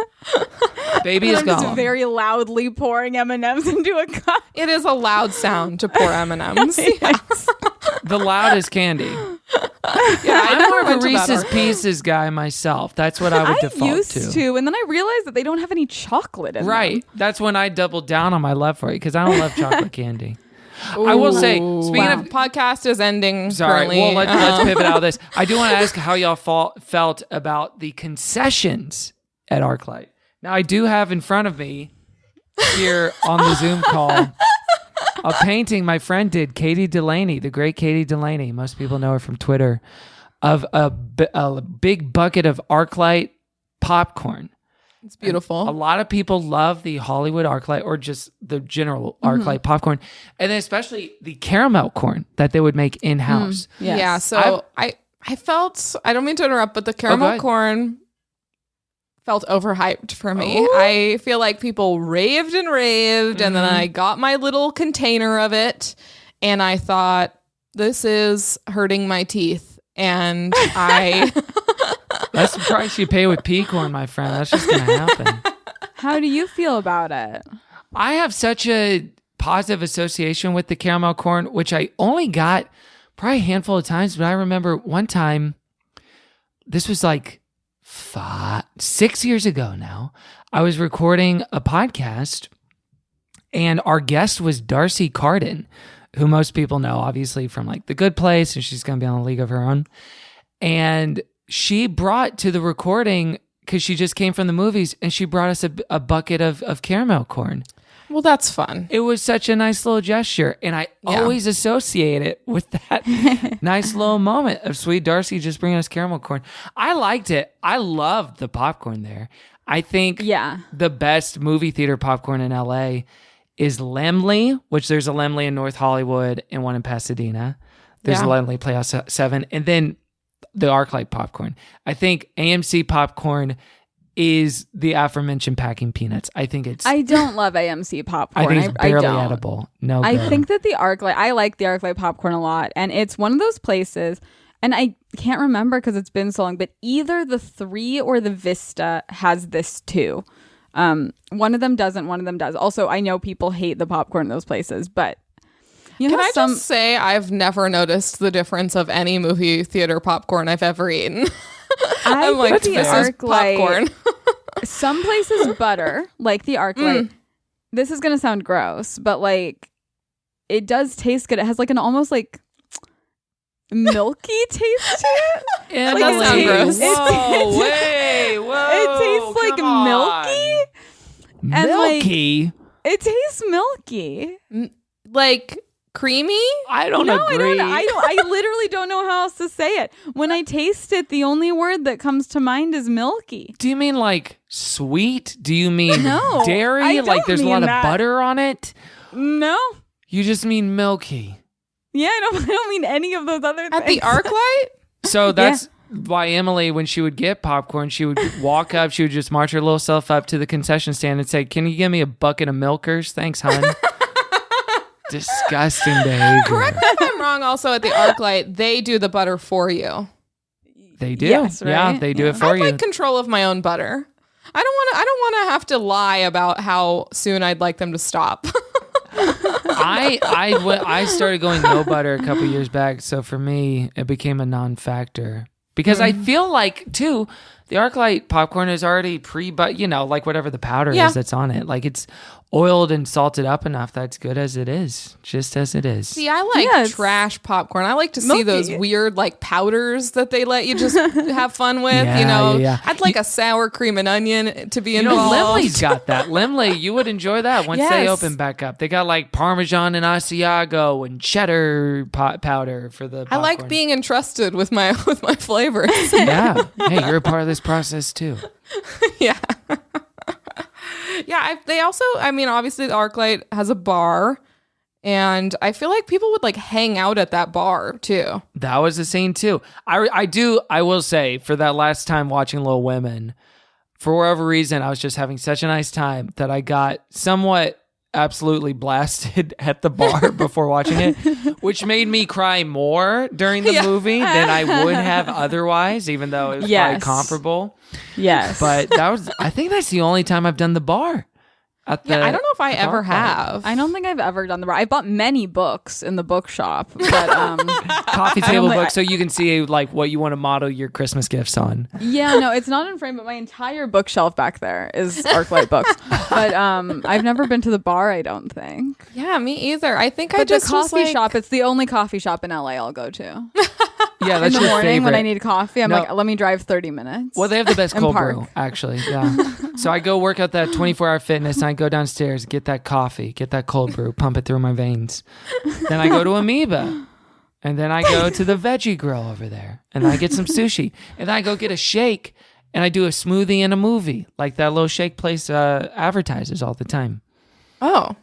Baby is I'm just Gollum. very loudly pouring M&Ms into a cup. It is a loud sound to pour M&Ms. The loudest candy. Yeah, I I'm never more of a went to that Reese's ArcLight. Pieces guy myself. That's what I would I default used to, and then I realized that they don't have any chocolate in them. Right. That's when I doubled down on my love for it because I don't love chocolate candy. I will say, speaking Wow. of Podcast is ending. Sorry. currently. Well, let's pivot out of this. I do want to ask how y'all felt about the concessions at ArcLight. Now, I do have in front of me here on the Zoom call a painting my friend did, Katie Delaney, the great Katie Delaney. Most people know her from Twitter, of a big bucket of ArcLight popcorn. It's beautiful. A lot of people love the Hollywood ArcLight or just the general ArcLight popcorn, and then especially the caramel corn that they would make in house. Yes. Yeah. So I felt, I don't mean to interrupt, but the caramel ahead. corn felt overhyped for me. I feel like people raved and raved, and then I got my little container of it, and I thought, this is hurting my teeth. And That's the price you pay with pea corn, my friend. That's just going to happen. How do you feel about it? I have such a positive association with the caramel corn, which I only got probably a handful of times, but I remember one time, this was like 6 years ago now, I was recording a podcast and our guest was Darcy Carden, who most people know obviously from like The Good Place, and she's going to be on A League of Her Own. And she brought to the recording, because she just came from the movies, and she brought us a bucket of caramel corn. well, that's fun. It was such a nice little gesture, and I always associate it with that nice little moment of sweet Darcy just bringing us caramel corn. I liked it. I loved the popcorn there. I think Yeah. the best movie theater popcorn in LA is Lemley, which there's a Lemley in North Hollywood and one in Pasadena. There's a Lemley Playhouse 7. And then the ArcLight popcorn. I think AMC popcorn is the aforementioned packing peanuts. I think it's... I don't love AMC popcorn. I think it's barely don't. edible. No I good. think that the ArcLight, I like the ArcLight popcorn a lot. And it's one of those places, and I can't remember because it's been so long, but either the 3 or the Vista has this too. One of them doesn't, one of them does. Also, I know people hate the popcorn in those places, but you know, Can I just say I've never noticed the difference of any movie theater popcorn I've ever eaten. I'm like, the this is ArcLight- popcorn. some places butter, like the ArcLight. This is gonna sound gross, but like it does taste good. It has like an almost like milky taste to it. Emily, does sound gross. Whoa, wait, whoa. It tastes like come on. milky. And, like, Milky? It tastes milky. Like creamy? I don't No, agree. I literally don't know how else to say it. When I taste it, the only word that comes to mind is milky. Do you mean like sweet? Do you mean No, dairy? I Like don't there's a lot mean of that. butter on it? No. You just mean milky. Yeah, I don't mean any of those other At things. the ArcLight? So that's why Emily, when she would get popcorn, she would walk up, she would just march her little self up to the concession stand and say, "Can you give me a bucket of Milkers? Thanks, hon." Disgusting behavior. Correct me if I'm wrong. Also, at the ArcLight, they do the butter for you. They do. Yes, Yeah, right? they do Yeah. it for I'd you. like control of my own butter. I don't want to have to lie about how soon I'd like them to stop. I started going no butter a couple years back, so for me it became a non-factor because I feel like too the ArcLight popcorn is already but like whatever the powder Yeah. is that's on it, like it's oiled and salted up enough that's good as it is, just as it is. See, I like Yeah, it's trash popcorn. I like to see milky. those weird like powders that they let you just have fun with. Yeah, yeah. I'd like a sour cream and onion to be You know, involved. Lemley's got that. Lemley, you would enjoy that once they Yes. open back up. They got like Parmesan and Asiago and cheddar powder for the I like popcorn. being entrusted with my flavors. Yeah. Hey, you're a part of this process too. Yeah. Yeah, they also, I mean, obviously the ArcLight has a bar, and I feel like people would like hang out at that bar too. That was the scene too. I will say, for that last time watching Little Women, for whatever reason, I was just having such a nice time that I got somewhat absolutely blasted at the bar before watching it, which made me cry more during the movie than I would have otherwise, even though it was probably comparable. Yes. But I think that's the only time I've done the bar. I don't know if I ever have. I don't think I've ever done the bar. I bought many books in the bookshop, but coffee table think book, so you can see like what you want to model your Christmas gifts on. yeah, no, it's not in frame, but my entire bookshelf back there is ArcLight books. But I've never been to the bar, I don't think. Yeah, me either. I think I But just the coffee was like, shop, it's the only coffee shop in LA I'll go to. Yeah, In that's the your morning favorite. when I need coffee, I'm No. like, let me drive 30 minutes. Well, they have the best and cold park. brew, actually. Yeah. So I go work out that 24-hour fitness, and I go downstairs, get that coffee, get that cold brew, pump it through my veins. Then I go to Amoeba, and then I go to the veggie grill over there, and I get some sushi, and then I go get a shake, and I do a smoothie and a movie, like that little shake place advertises all the time. oh.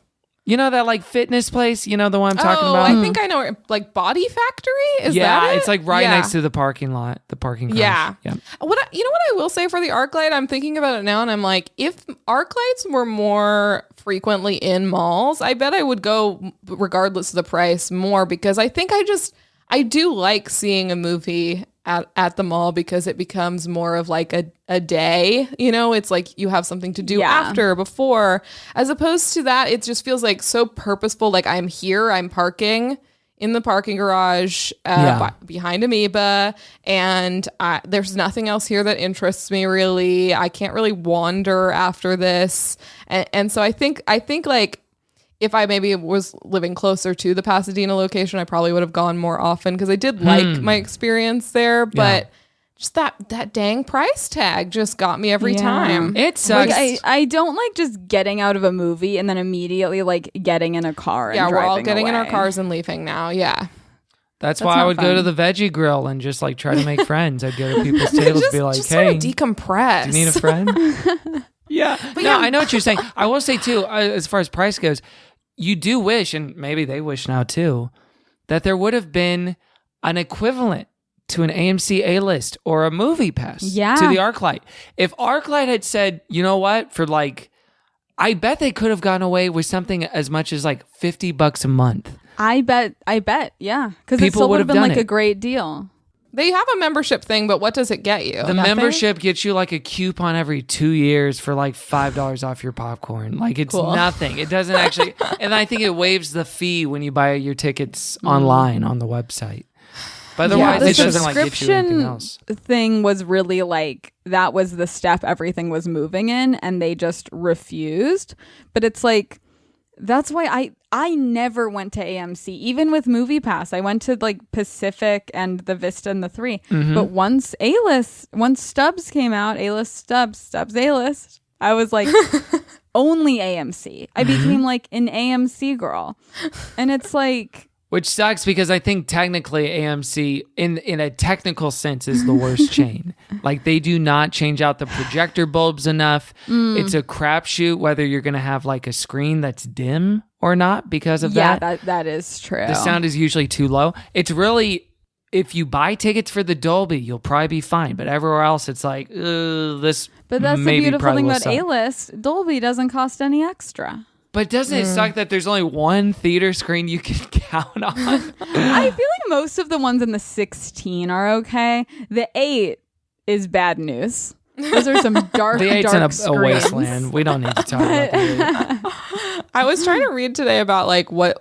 You know that like fitness place? You know the one I'm talking about? I think I know. Like Body Factory? Is yeah, that it? it's like right Yeah. next to the parking lot, the parking garage. Yeah. Yeah. You know what I will say for the ArcLight? I'm thinking about it now, and I'm like, if ArcLights were more frequently in malls, I bet I would go regardless of the price more, because I think I do like seeing a movie at the mall, because it becomes more of like a day, it's like you have something to do after, before, as opposed to that, it just feels like so purposeful. Like I'm here, I'm parking in the parking garage behind Amoeba, and there's nothing else here that interests me really. I can't really wander after this. And so I think like, if I maybe was living closer to the Pasadena location, I probably would have gone more often, because I did like my experience there. But just that dang price tag just got me every time. It sucks. Like, I don't like just getting out of a movie and then immediately like getting in a car. Yeah, and we're all driving getting in our away. cars and leaving now. Yeah. That's That's why I not would go to fun. the veggie grill and just like try to make friends. I'd go to people's tables and be like, just hey, sort of decompress. do you need a friend? Yeah. No, I know what you're saying. I will say too, as far as price goes, you do wish, and maybe they wish now too, that there would have been an equivalent to an AMC A-list or a movie pass to the ArcLight. If ArcLight had said, you know what, for like, I bet they could have gone away with something as much as like $50 a month. I bet, yeah. Because it People still would would have have been done like it. a great deal. They have a membership thing, but what does it get you? The Nothing? membership gets you like a coupon every 2 years for like $5 off your popcorn. Like it's nothing. It doesn't actually, and I think it waives the fee when you buy your tickets online on the website. But otherwise, the it doesn't like get you anything else. Thing was really like that was the step everything was moving in, and they just refused. But it's like that's why I never went to AMC, even with Movie Pass. I went to like Pacific and the Vista and the 3. Mm-hmm. But once Stubbs came out, A-list Stubbs A-list, I was like only AMC. I became like an AMC girl, and it's like. Which sucks because I think technically AMC, in a technical sense, is the worst chain. Like they do not change out the projector bulbs enough. It's a crapshoot whether you're going to have like a screen that's dim or not because of that. Yeah, that is true. The sound is usually too low. It's really, if you buy tickets for the Dolby, you'll probably be fine. But everywhere else, it's like, this. But that's the maybe beautiful probably thing will about suck. A-list. Dolby doesn't cost any extra. But doesn't it suck that there's only one theater screen you can count on? I feel like most of the ones in the 16 are okay. The 8 is bad news. Those are some dark, The 8's dark in a screens. wasteland. We don't need to talk about the 8. I was trying to read today about like what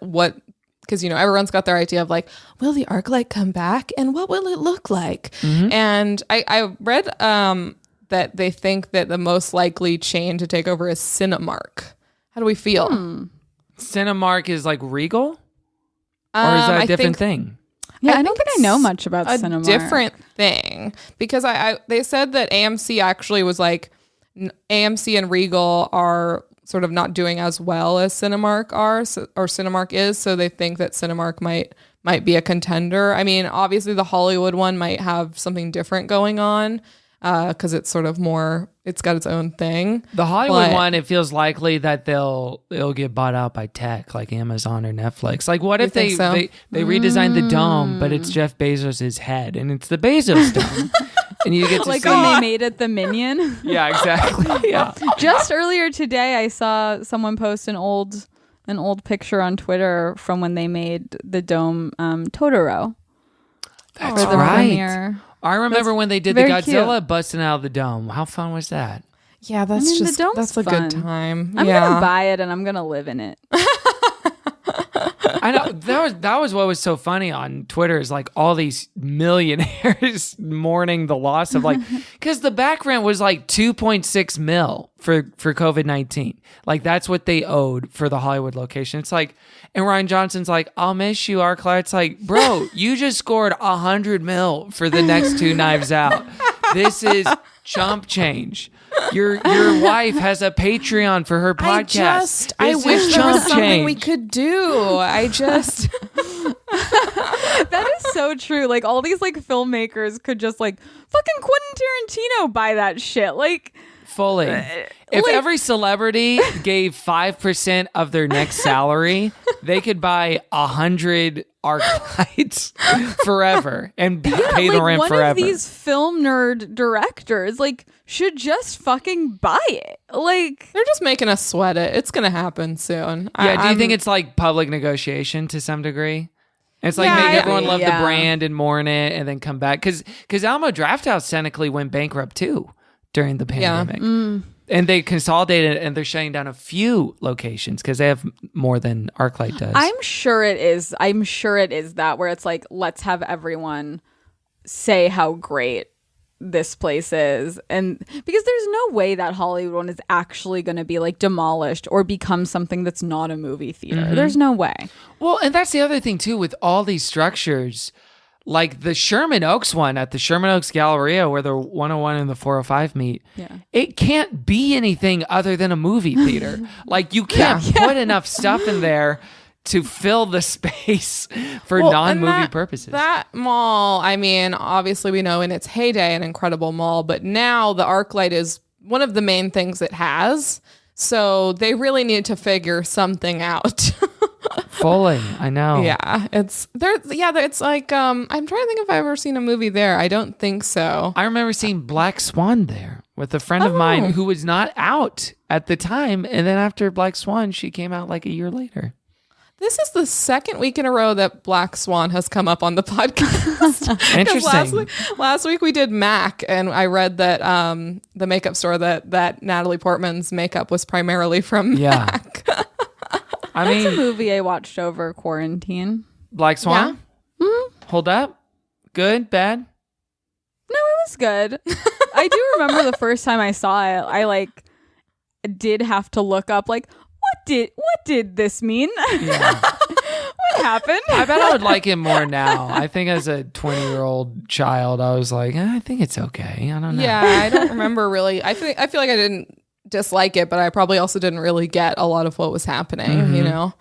because everyone's got their idea of like, will the ArcLight come back and what will it look like? And I read that they think that the most likely chain to take over is Cinemark. How do we feel? Cinemark is like Regal? Or is that a I different think thing? Yeah, I I don't think think I know it's much about a Cinemark. different thing because they said that AMC actually was like AMC and Regal are sort of not doing as well as Cinemark are or Cinemark is, so they think that Cinemark might be a contender. I mean, obviously the Hollywood one might have something different going on because it's sort of more, it's got its own thing. The Hollywood But- one, it feels likely that it'll get bought out by tech like Amazon or Netflix. Like what if they think so? they redesigned the dome, but it's Jeff Bezos' head and it's the Bezos dome. And you get to Like see when they made it the Minion. Yeah, exactly. Yeah. Just earlier today, I saw someone post an old picture on Twitter from when they made the dome Totoro. That's for the right. premiere. I remember when they did the very Godzilla busting out of the dome. How fun was that? Yeah, that's I mean, the just dome's that's a fun. good time. I'm yeah. gonna buy it and I'm gonna live in it. I know that was what was so funny on Twitter is like all these millionaires mourning the loss of like because the back rent was like 2.6 mil for COVID-19. Like that's what they owed for the Hollywood location. It's like, and Ryan Johnson's like, I'll miss you, ArcLight. It's like, bro, you just scored 100 mil for the next two Knives Out. This is chump change. Your wife has a Patreon for her podcast. I This wish is there was chump something we change. could do. That is so true. Like all these like filmmakers could just like fucking Quentin Tarantino buy that shit. Like Fully. If like- every celebrity gave 5% of their next salary, they could buy 100 ArcLights forever and pay the like rent one forever. of these film nerd directors like should just fucking buy it. Like They're just making us sweat it. It's gonna happen soon. do you think it's like public negotiation to some degree? It's like Yeah, make I- everyone love the yeah. brand and mourn it and then come back. Because Alamo Drafthouse technically went bankrupt too during the pandemic. And they consolidated and they're shutting down a few locations because they have more than ArcLight does. I'm sure it is that where it's like let's have everyone say how great this place is, and because there's no way that Hollywood one is actually going to be like demolished or become something that's not a movie theater. There's no way. Well, and that's the other thing too with all these structures, like the Sherman Oaks one at the Sherman Oaks Galleria where the 101 and the 405 meet. Yeah. It can't be anything other than a movie theater. Like you can't put enough stuff in there to fill the space for Well, non-movie and purposes. That mall, I mean, obviously we know in its heyday an incredible mall, but now the ArcLight is one of the main things it has. So they really need to figure something out. Fully, I know. Yeah, it's there. Yeah, it's like I'm trying to think if I've ever seen a movie there. I don't think so. I remember seeing Black Swan there with a friend of mine who was not out at the time, and then after Black Swan, she came out like a year later. This is the second week in a row that Black Swan has come up on the podcast. 'Cause Interesting. Last week we did MAC, and I read that the makeup store that Natalie Portman's makeup was primarily from Yeah. MAC. I It's a mean, movie I watched over quarantine. Black Swan. Hold up. Good, bad. No, it was good. I do remember the first time I saw it, I like did have to look up like what did this mean? Yeah. What happened? I bet I would like it more now. I think as a 20-year-old child, I was like, I think it's okay. I don't know. Yeah, I don't remember really. I feel like I didn't dislike it, but I probably also didn't really get a lot of what was happening. You know.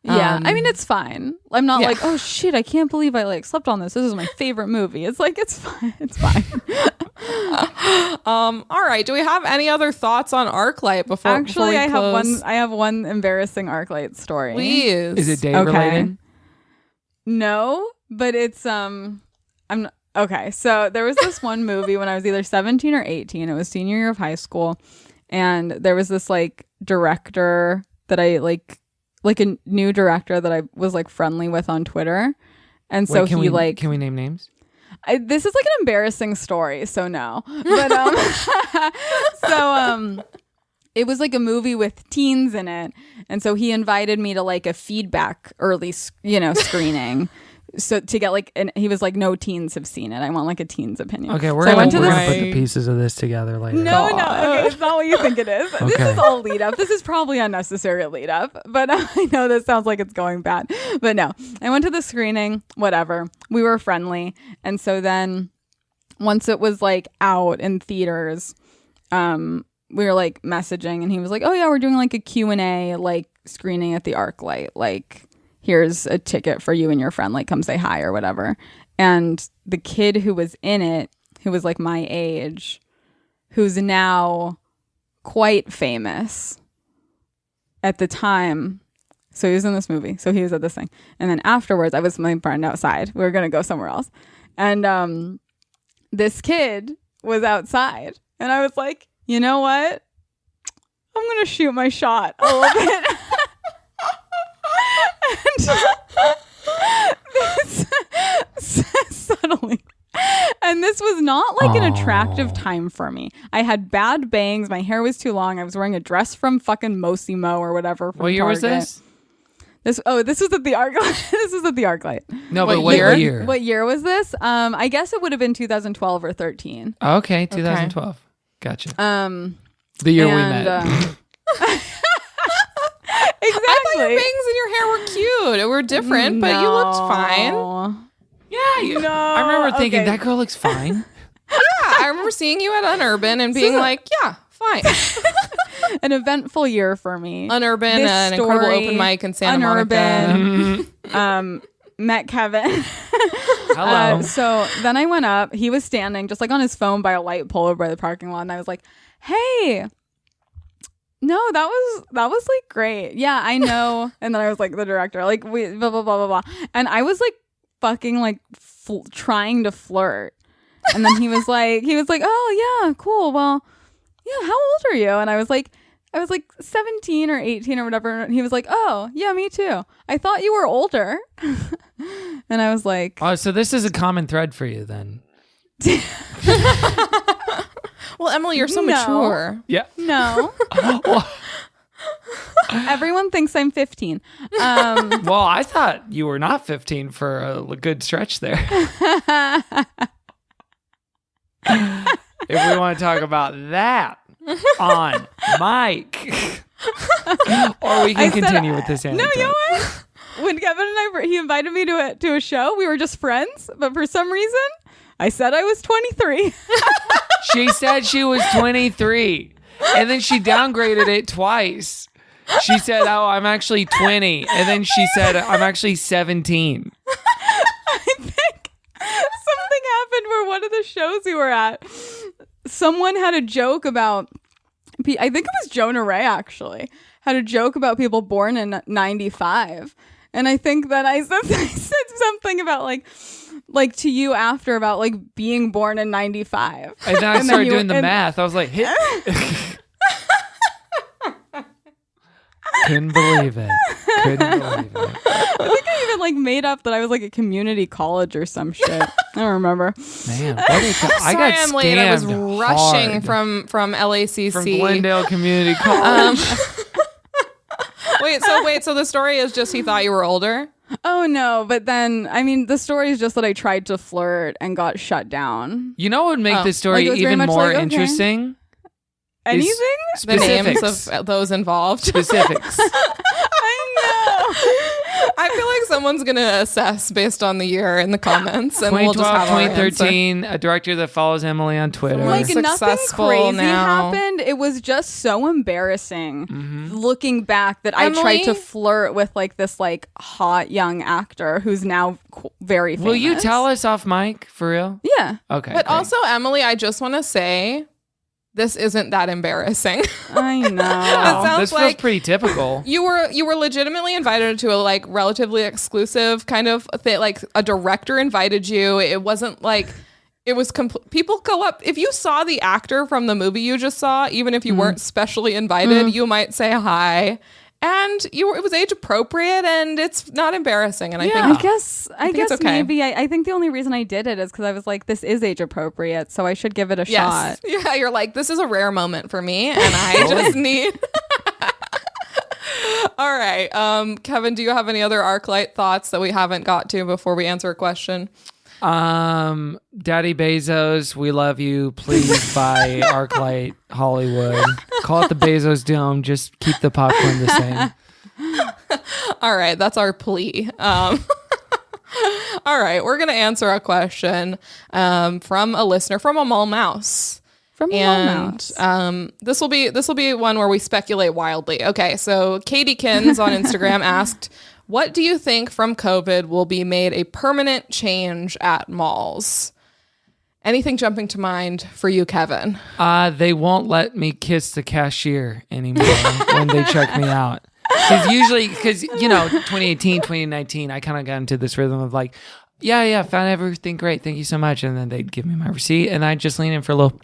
Yeah, I mean it's fine. I'm not yeah. like, oh shit, I can't believe I like slept on this. This is my favorite movie. It's like it's fine. It's fine. All right. Do we have any other thoughts on ArcLight before? Actually, before we I have one embarrassing ArcLight story. Please. Is it date Okay. related? No, but it's I'm not, okay. So there was this one movie when I was either 17 or 18. It was senior year of high school, and there was this like director that I like a new director that I was like friendly with on Twitter, and so Wait, can we name names? This is like an embarrassing story, so no. But it was like a movie with teens in it, and so he invited me to like a feedback early, screening. So to get like, and he was like, no teens have seen it. I want like a teen's opinion. Okay, we're So I gonna went to put this- the pieces of this together later. No, okay, it's not what you think it is. This Okay. is all lead up. This is probably unnecessary lead up, but I know this sounds like it's going bad. But no, I went to the screening, whatever. We were friendly. And so then once it was like out in theaters, we were like messaging and he was like, oh yeah, we're doing like a Q&A like screening at the ArcLight. Like, here's a ticket for you and your friend, like come say hi or whatever. And the kid who was in it, who was like my age, who's now quite famous at the time. So he was in this movie. So he was at this thing. And then afterwards, I was with my friend outside. We were going to go somewhere else. And this kid was outside. And I was like, you know what? I'm going to shoot my shot a little bit. Subtly. And this was not like an attractive time for me. I had bad bangs. My hair was too long. I was wearing a dress from fucking Mosimo or whatever. From What year was Target. this? This was at the ArcLight. This was at the ArcLight. No, What but what year? year? What year was this? I guess it would have been 2012 or 13. Okay, 2012. Gotcha. The year we met. Exactly. I thought your bangs and your hair were cute. They were different, but you looked fine. Yeah, No, I remember thinking okay. that girl looks fine. Yeah, I remember seeing you at Unurban and being like, yeah, fine. An eventful year for me. Unurban, This an incredible story, open mic in Santa Unurban. Monica. Met Kevin. Hello. So then I went up. He was standing just like on his phone by a light pole over by the parking lot, and I was like, "Hey, no, that was like great. Yeah, I know." And then I was like, the director, like, we blah blah blah blah blah, and I was like, fucking like trying to flirt, and then he was like, "Oh yeah, cool. Well, yeah, how old are you?" And I was like 17 or 18 or whatever. And he was like, "Oh, yeah, me too. I thought you were older." And I was like, Oh, so this is a common thread for you then. Well, Emily, you're so No. mature. Yeah. "No." Everyone thinks I'm 15. Well, I thought you were not 15 for a good stretch there. If we want to talk about that on mic, or we can I said- continue with this No, anecdote. you know what? When Kevin and he invited me to a show, we were just friends. But for some reason, I said I was 23. She said she was 23, and then she downgraded it twice. She said, "Oh, I'm actually 20," and then she said, "I'm actually 17." I think something happened where one of the shows we were at, someone had a joke about, I think it was Jonah Ray actually, had a joke about people born in 95. And I think that I said something about like to you after about like being born in 95. And then I started doing the math. I was like, couldn't believe it. I think I even like made up that I was like a community college or some shit. I don't remember. Man, I got I'm late. I was scammed rushing hard. from LACC. From Glendale Community College. Wait, so the story is just he thought you were older? Oh no, but then I mean the story is just that I tried to flirt and got shut down. You know what would make this story Like, it was very even much more like, okay. interesting? Anything? The names Specifics. of those involved. Specifics. I know. I feel like someone's going to assess based on the year in the comments. And we'll just 2012, have our answer. 2013, a director that follows Emily on Twitter. Like, Like nothing successful crazy now. happened. It was just so embarrassing looking back that I tried Emily? to flirt with like this like hot young actor who's now very famous. Will you tell us off mic for real? Yeah. Okay. But great. also, Emily, I just want to say this isn't that embarrassing. I know. sounds this feels like- pretty typical. You were legitimately invited to a like relatively exclusive kind of thing. Like a director invited you. It wasn't like it was people go up. If you saw the actor from the movie you just saw, even if you weren't specially invited, you might say hi. And it was age appropriate and it's not embarrassing. And I Yeah. think I guess think it's okay. maybe I think the only reason I did it is because I was like, this is age appropriate, so I should give it a shot. yes. Yeah, you're like, this is a rare moment for me and I just need All right. Kevin, do you have any other ArcLight thoughts that we haven't got to before we answer a question? Daddy Bezos, we love you. Please buy ArcLight Hollywood. Call it the Bezos Dome. Just keep the popcorn the same. All right, that's our plea. All right, we're gonna answer a question from a listener from a Mall Mouse. From And this will be one where we speculate wildly. Okay, so Katie Kins on Instagram asked, "What do you think from COVID will be made a permanent change at malls?" Anything jumping to mind for you, Kevin? They won't let me kiss the cashier anymore when they check me out. Because, 2018, 2019, I kind of got into this rhythm of like, yeah, found everything great. Thank you so much. And then they'd give me my receipt and I'd just lean in for a little.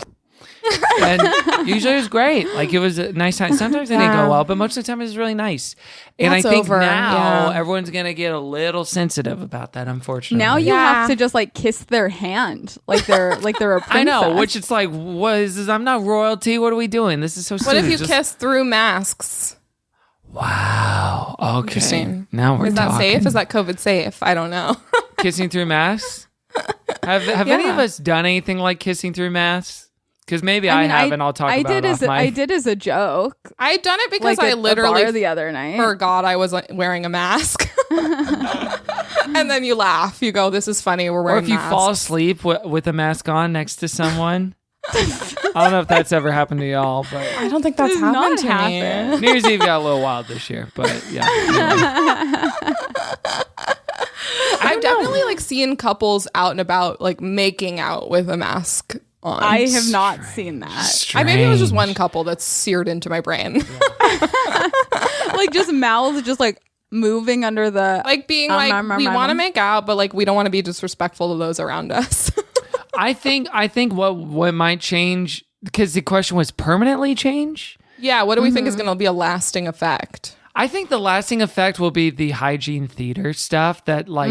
And usually it was great. Like it was a nice time. Sometimes it didn't go well, but most of the time it was really nice. And That's I think over, now yeah. everyone's going to get a little sensitive about that, unfortunately. Now you Yeah. have to just like kiss their hand, like they're a princess. I know, which it's like, what is this? I'm not royalty. What are we doing? This is so What stupid. if you Just- kiss through masks? Wow. Okay. Interesting. Now we're Is that talking. safe? Is that COVID safe? I don't know. Kissing through masks? Have any of Yeah. us done anything like kissing through masks? Because maybe I haven't. I'll talk about it off mic. I did as a joke. I've done it because Like I at the literally bar the other night. forgot I was wearing a mask. And then you laugh. You go, "This is funny. We're Or wearing if you masks." fall asleep with a mask on next to someone. I don't know if that's ever happened to y'all, but I don't think that's Does happened not to happen. New Year's Eve got a little wild this year. But yeah. Anyway. I've definitely like seen couples out and about like making out with a mask on. I have not seen that. Maybe it was just Strange. one couple that's seared into my brain. Like just mouths just like moving under the Like being like, we want to make out, but like we don't want to be disrespectful to those around us. I think what might change, because the question was permanently change. Yeah, what do we think is going to be a lasting effect? I think the lasting effect will be the hygiene theater stuff that like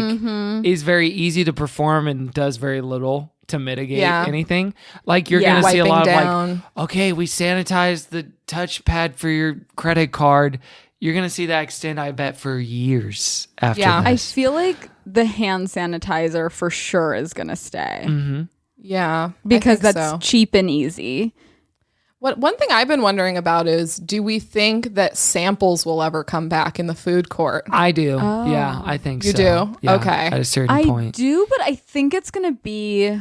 is very easy to perform and does very little to mitigate Yeah. anything. Like you're Yeah. going to see a Wiping lot of down. like, okay, we sanitized the touchpad for your credit card. You're going to see that extend, I bet, for years after Yeah. I this. feel like the hand sanitizer for sure is gonna stay Yeah, because I think that's so. cheap and easy. One thing I've been wondering about is, do we think that samples will ever come back in the food court? I do. Yeah, I think You so. do? Yeah, Okay. At a certain I point. do, but I think it's gonna be